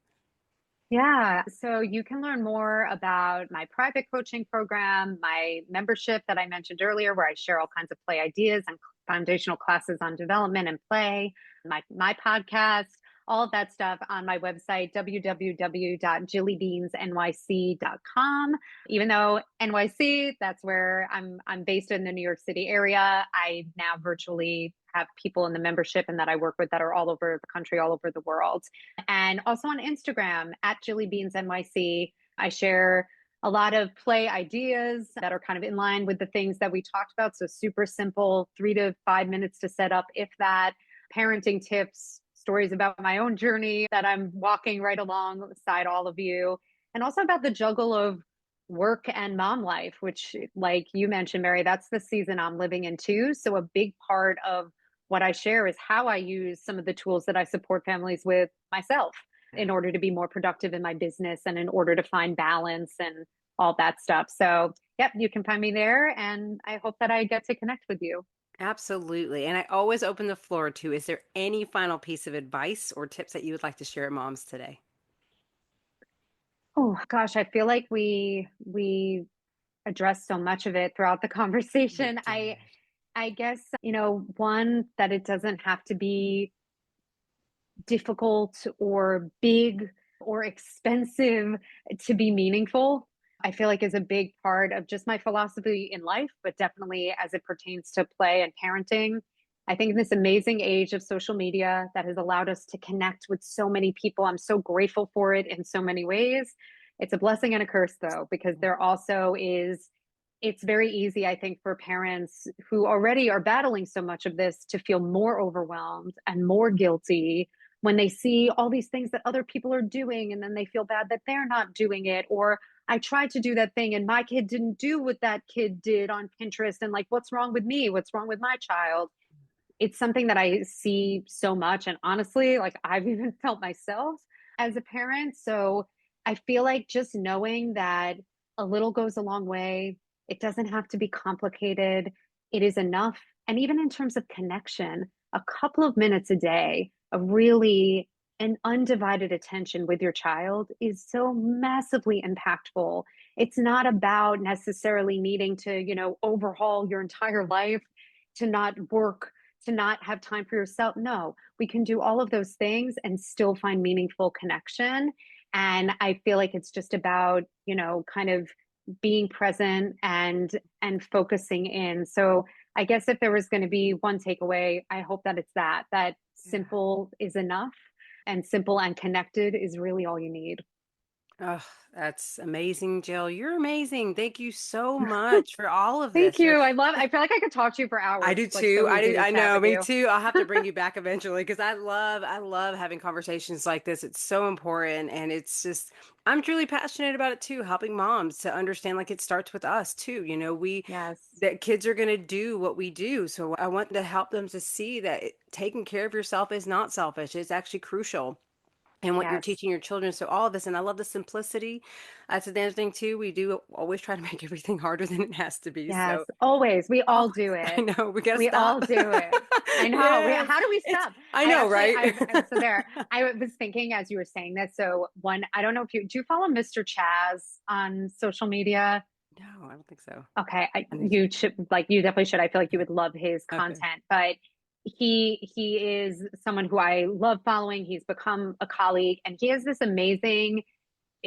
Speaker 2: Yeah. So you can learn more about my private coaching program, my membership that I mentioned earlier, where I share all kinds of play ideas and foundational classes on development and play, my podcast, all of that stuff on my website, www.jillybeansnyc.com. Even though NYC, that's where I'm based in the New York City area, I now virtually have people in the membership and that I work with that are all over the country, all over the world. And also on Instagram at Jilly Beans NYC. I share a lot of play ideas that are kind of in line with the things that we talked about. So super simple, 3 to 5 minutes to set up, if that, parenting tips, stories about my own journey that I'm walking right alongside all of you, and also about the juggle of work and mom life, which, like you mentioned, Mary, that's the season I'm living in too. So a big part of what I share is how I use some of the tools that I support families with myself in order to be more productive in my business and in order to find balance and all that stuff. So, yep, you can find me there. And I hope that I get to connect with you.
Speaker 3: Absolutely. And I always open the floor to, is there any final piece of advice or tips that you would like to share at moms today?
Speaker 2: Oh gosh, I feel like we addressed so much of it throughout the
Speaker 3: We
Speaker 2: conversation. I
Speaker 3: did.
Speaker 2: I guess, one, that it doesn't have to be difficult or big or expensive to be meaningful. I feel like is a big part of just my philosophy in life, but definitely as it pertains to play and parenting. I think in this amazing age of social media that has allowed us to connect with so many people, I'm so grateful for it in so many ways. It's a blessing and a curse, though, because there also is, it's very easy, I think, for parents who already are battling so much of this to feel more overwhelmed and more guilty when they see all these things that other people are doing and then they feel bad that they're not doing it, or I tried to do that thing and my kid didn't do what that kid did on Pinterest, and like, what's wrong with me, what's wrong with my child? It's something that I see so much, and honestly, like, I've even felt myself as a parent. So I feel like just knowing that a little goes a long way. It doesn't have to be complicated. It is enough. And even in terms of connection, a couple of minutes a day of really an undivided attention with your child is so massively impactful. It's not about necessarily needing to, overhaul your entire life, to not work, to not have time for yourself. No, we can do all of those things and still find meaningful connection. And I feel like it's just about, kind of being present and focusing in. So I guess if there was going to be one takeaway, I hope that it's that
Speaker 3: Yeah.
Speaker 2: simple is enough, and simple and connected is really all you need.
Speaker 3: Oh, that's amazing, Jill. You're amazing. Thank you so much for all of
Speaker 2: Thank
Speaker 3: this.
Speaker 2: you. I feel like I could talk to you for
Speaker 3: I
Speaker 2: hours.
Speaker 3: do
Speaker 2: It's like so
Speaker 3: too.
Speaker 2: easy to
Speaker 3: I
Speaker 2: chat
Speaker 3: know,
Speaker 2: with
Speaker 3: me
Speaker 2: you.
Speaker 3: too. I'll have to bring you back eventually because I love having conversations like this. It's so important, and it's just I'm truly passionate about it too, helping moms to understand like it starts with us too. You know, we
Speaker 2: Yes.
Speaker 3: that kids are going to do what we do. So I want to help them to see that taking care of yourself is not selfish. It's actually crucial and what you're
Speaker 2: Yes.
Speaker 3: teaching your children. So all of this, and I love the simplicity. That's the other thing too. We do always try to make everything harder than it has to be.
Speaker 2: Yes.
Speaker 3: So
Speaker 2: Always. We all
Speaker 3: always,
Speaker 2: do
Speaker 3: I
Speaker 2: it.
Speaker 3: know we gotta
Speaker 2: We all
Speaker 3: stop.
Speaker 2: do it. I know.
Speaker 3: Yes,
Speaker 2: How do we
Speaker 3: it's.
Speaker 2: stop?
Speaker 3: I know, right?
Speaker 2: So there, I was thinking as you were saying this. So one, I don't know if do you follow Mr. Chaz on social media?
Speaker 3: No, I don't think so.
Speaker 2: Okay,
Speaker 3: I need to.
Speaker 2: you should, like, you definitely should. I feel like you
Speaker 3: Okay.
Speaker 2: would love his
Speaker 3: Okay.
Speaker 2: content, but he is someone who I love following. He's become a colleague, and he has this amazing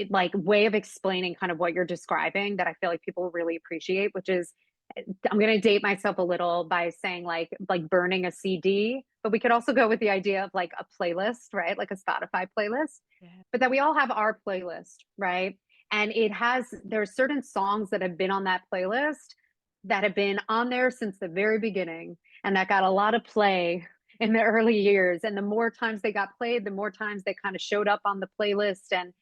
Speaker 2: like way of explaining kind of what you're describing that I feel like people really appreciate, which is, I'm going to date myself a little by saying like burning a CD, but we could also go with the idea of like a playlist, right? Like a Spotify playlist,
Speaker 3: Yeah.
Speaker 2: but that we all have our playlist, right? And there are certain songs that have been on that playlist that have been on there since the very beginning and that got a lot of play in the early years. And the more times they got played, the more times they kind of showed up on the playlist. And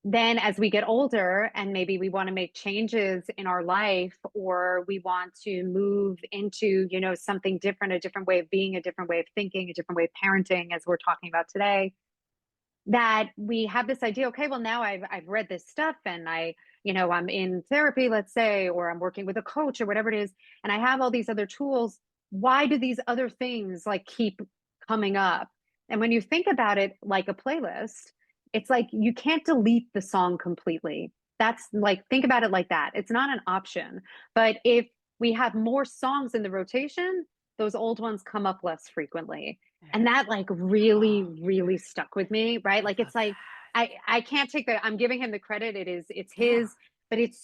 Speaker 2: then as we get older and maybe we want to make changes in our life, or we want to move into, something different, a different way of being, a different way of thinking, a different way of parenting, as we're talking about today, that we have this idea, okay, well, now I've read this stuff, and I'm in therapy, let's say, or I'm working with a coach or whatever it is, and I have all these other tools. Why do these other things like keep coming up? And when you think about it like a playlist, it's like you can't delete the song completely. That's like, think about it like that. It's not an option. But if we have more songs in the rotation, those old ones come up less frequently. And that like really, really stuck with me, right?
Speaker 3: I
Speaker 2: Like
Speaker 3: love
Speaker 2: it's like I can't take the I'm giving him the credit. It's
Speaker 3: that. Yeah.
Speaker 2: his, but it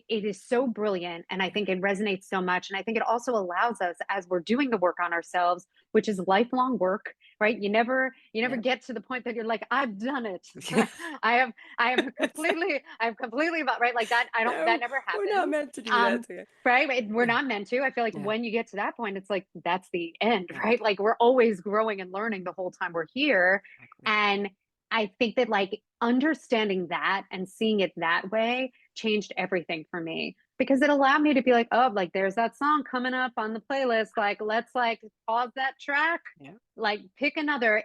Speaker 2: is so brilliant. And I think it resonates so much. And I think it also allows us, as we're doing the work on ourselves, which is lifelong work, right? You never
Speaker 3: Yep.
Speaker 2: get to the point that you're like, I've done it.
Speaker 3: Yeah.
Speaker 2: I've completely about right. Like that, that
Speaker 3: No,
Speaker 2: never
Speaker 3: we're not
Speaker 2: happens.
Speaker 3: meant to do that
Speaker 2: Um,
Speaker 3: today.
Speaker 2: right. We're not meant to. I feel like
Speaker 3: Yeah.
Speaker 2: when you get to that point, it's like, that's the end,
Speaker 3: Yeah.
Speaker 2: right? Like we're always growing and learning the whole time we're here.
Speaker 3: Exactly.
Speaker 2: And I think that like understanding that and seeing it that way changed everything for me, because it allowed me to be like, oh, like there's that song coming up on the playlist. Like, let's like pause that track,
Speaker 3: Yeah.
Speaker 2: like pick another.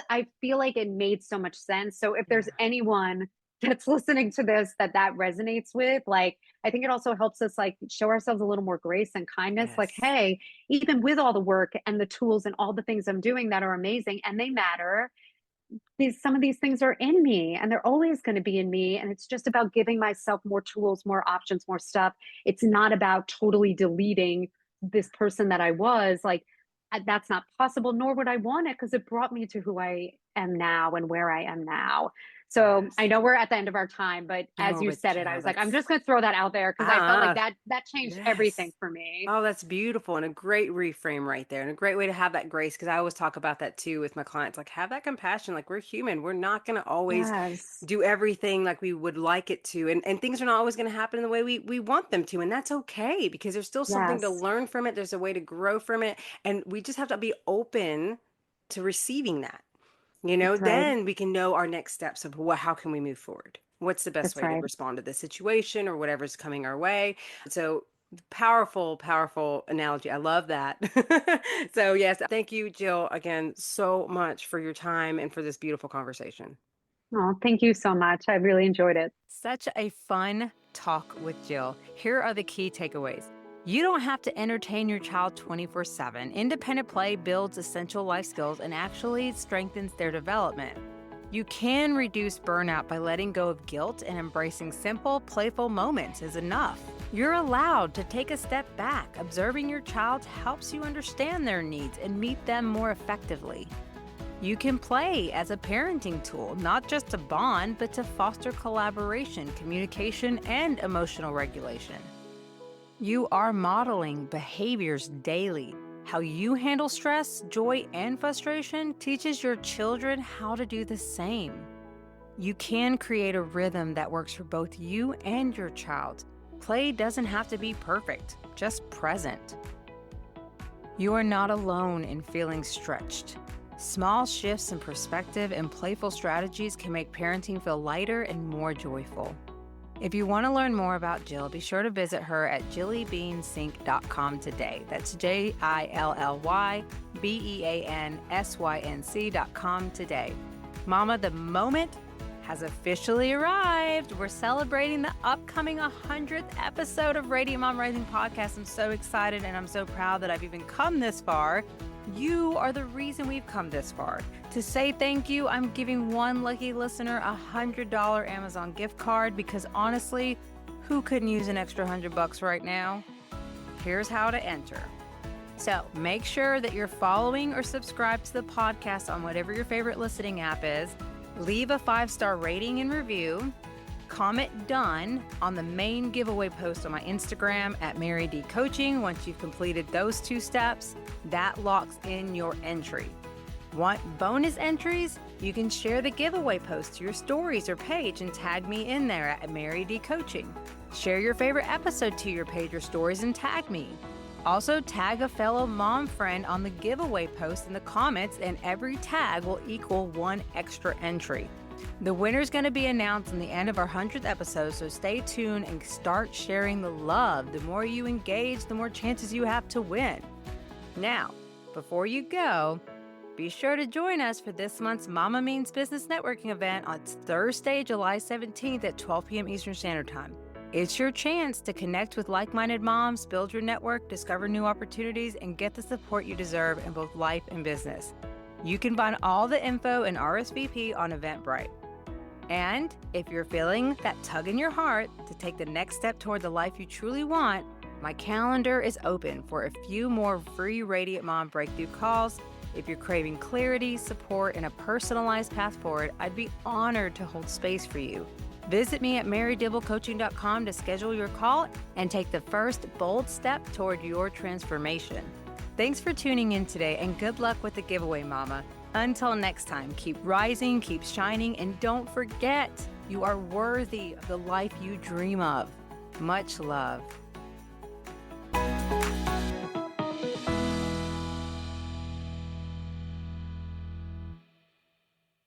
Speaker 2: I feel like it made so much sense. So if there's
Speaker 3: Yeah.
Speaker 2: anyone that's listening to this that resonates with, like, I think it also helps us like show ourselves a little more grace and kindness. Like,
Speaker 3: Yes.
Speaker 2: hey, even with all the work and the tools and all the things I'm doing that are amazing and they matter, some of these things are in me and they're always going to be in me, and it's just about giving myself more tools, more options, more stuff. It's not about totally deleting this person that I was. Like, that's not possible, nor would I want it, because it brought me to who I am now and where I am now. So I
Speaker 3: Yes.
Speaker 2: know we're at the end of our time, but as
Speaker 3: No,
Speaker 2: you
Speaker 3: but
Speaker 2: said it, I
Speaker 3: Jill,
Speaker 2: was like, I'm
Speaker 3: that's
Speaker 2: just going to throw that out there because I felt like
Speaker 3: ah,
Speaker 2: that changed everything
Speaker 3: yes.
Speaker 2: for me.
Speaker 3: Oh, that's beautiful and a great reframe right there, and a great way to have that grace, because I always talk about that too with my clients. Like, have that compassion. Like, we're human. We're not going to always
Speaker 2: Yes.
Speaker 3: do everything like we would like it to, and things are not always going to happen in the way we want them to, and that's okay, because there's still something to
Speaker 2: Yes.
Speaker 3: learn from it. There's a way to grow from it, and we just have to be open to receiving that.
Speaker 2: That's right.
Speaker 3: Then we can know our next steps of how can we move forward? What's the best
Speaker 2: That's
Speaker 3: way to
Speaker 2: right.
Speaker 3: respond to this situation or whatever's coming our way? So powerful, powerful analogy. I love that. So yes, thank you, Jill, again, so much for your time and for this beautiful conversation.
Speaker 2: Oh, thank you so much. I really enjoyed it.
Speaker 1: Such a fun talk with Jill. Here are the key takeaways. You don't have to entertain your child 24/7. Independent play builds essential life skills and actually strengthens their development. You can reduce burnout by letting go of guilt, and embracing simple, playful moments is enough. You're allowed to take a step back. Observing your child helps you understand their needs and meet them more effectively. You can play as a parenting tool, not just to bond, but to foster collaboration, communication, and emotional regulation. You are modeling behaviors daily. How you handle stress, joy, and frustration teaches your children how to do the same. You can create a rhythm that works for both you and your child. Play doesn't have to be perfect, just present. You are not alone in feeling stretched. Small shifts in perspective and playful strategies can make parenting feel lighter and more joyful. If you want to learn more about Jill, be sure to visit her at jillybeansync.com today. That's JILLYBEANSYNC.com today. Mama, the moment has officially arrived. We're celebrating the upcoming 100th episode of Radiant Mom Rising Podcast. I'm so excited and I'm so proud that I've even come this far. You are the reason we've come this far. To say thank you, I'm giving one lucky listener a $100 Amazon gift card, because honestly, who couldn't use an extra $100 right now? Here's how to enter. So make sure that you're following or subscribed to the podcast on whatever your favorite listening app is. Leave a 5-star rating and review. Comment done on the main giveaway post on my Instagram at Mary D Coaching. Once you've completed those 2 steps, that locks in your entry. Want bonus entries? You can share the giveaway post to your stories or page and tag me in there at Mary D Coaching. Share your favorite episode to your page or stories and tag me. Also, tag a fellow mom friend on the giveaway post in the comments, and every tag will equal one extra entry. The winner's going to be announced on the end of our 100th episode, so stay tuned and start sharing the love. The more you engage, the more chances you have to win. Now, before you go, be sure to join us for this month's Mama Means Business Networking event on Thursday, July 17th at 12 p.m. Eastern Standard Time. It's your chance to connect with like-minded moms, build your network, discover new opportunities, and get the support you deserve in both life and business. You can find all the info and RSVP on Eventbrite. And if you're feeling that tug in your heart to take the next step toward the life you truly want, my calendar is open for a few more free Radiant Mom breakthrough calls. If you're craving clarity, support, and a personalized path forward, I'd be honored to hold space for you. Visit me at marydibblecoaching.com to schedule your call and take the first bold step toward your transformation. Thanks for tuning in today, and good luck with the giveaway, Mama. Until next time, keep rising, keep shining, and don't forget, you are worthy of the life you dream of. Much love.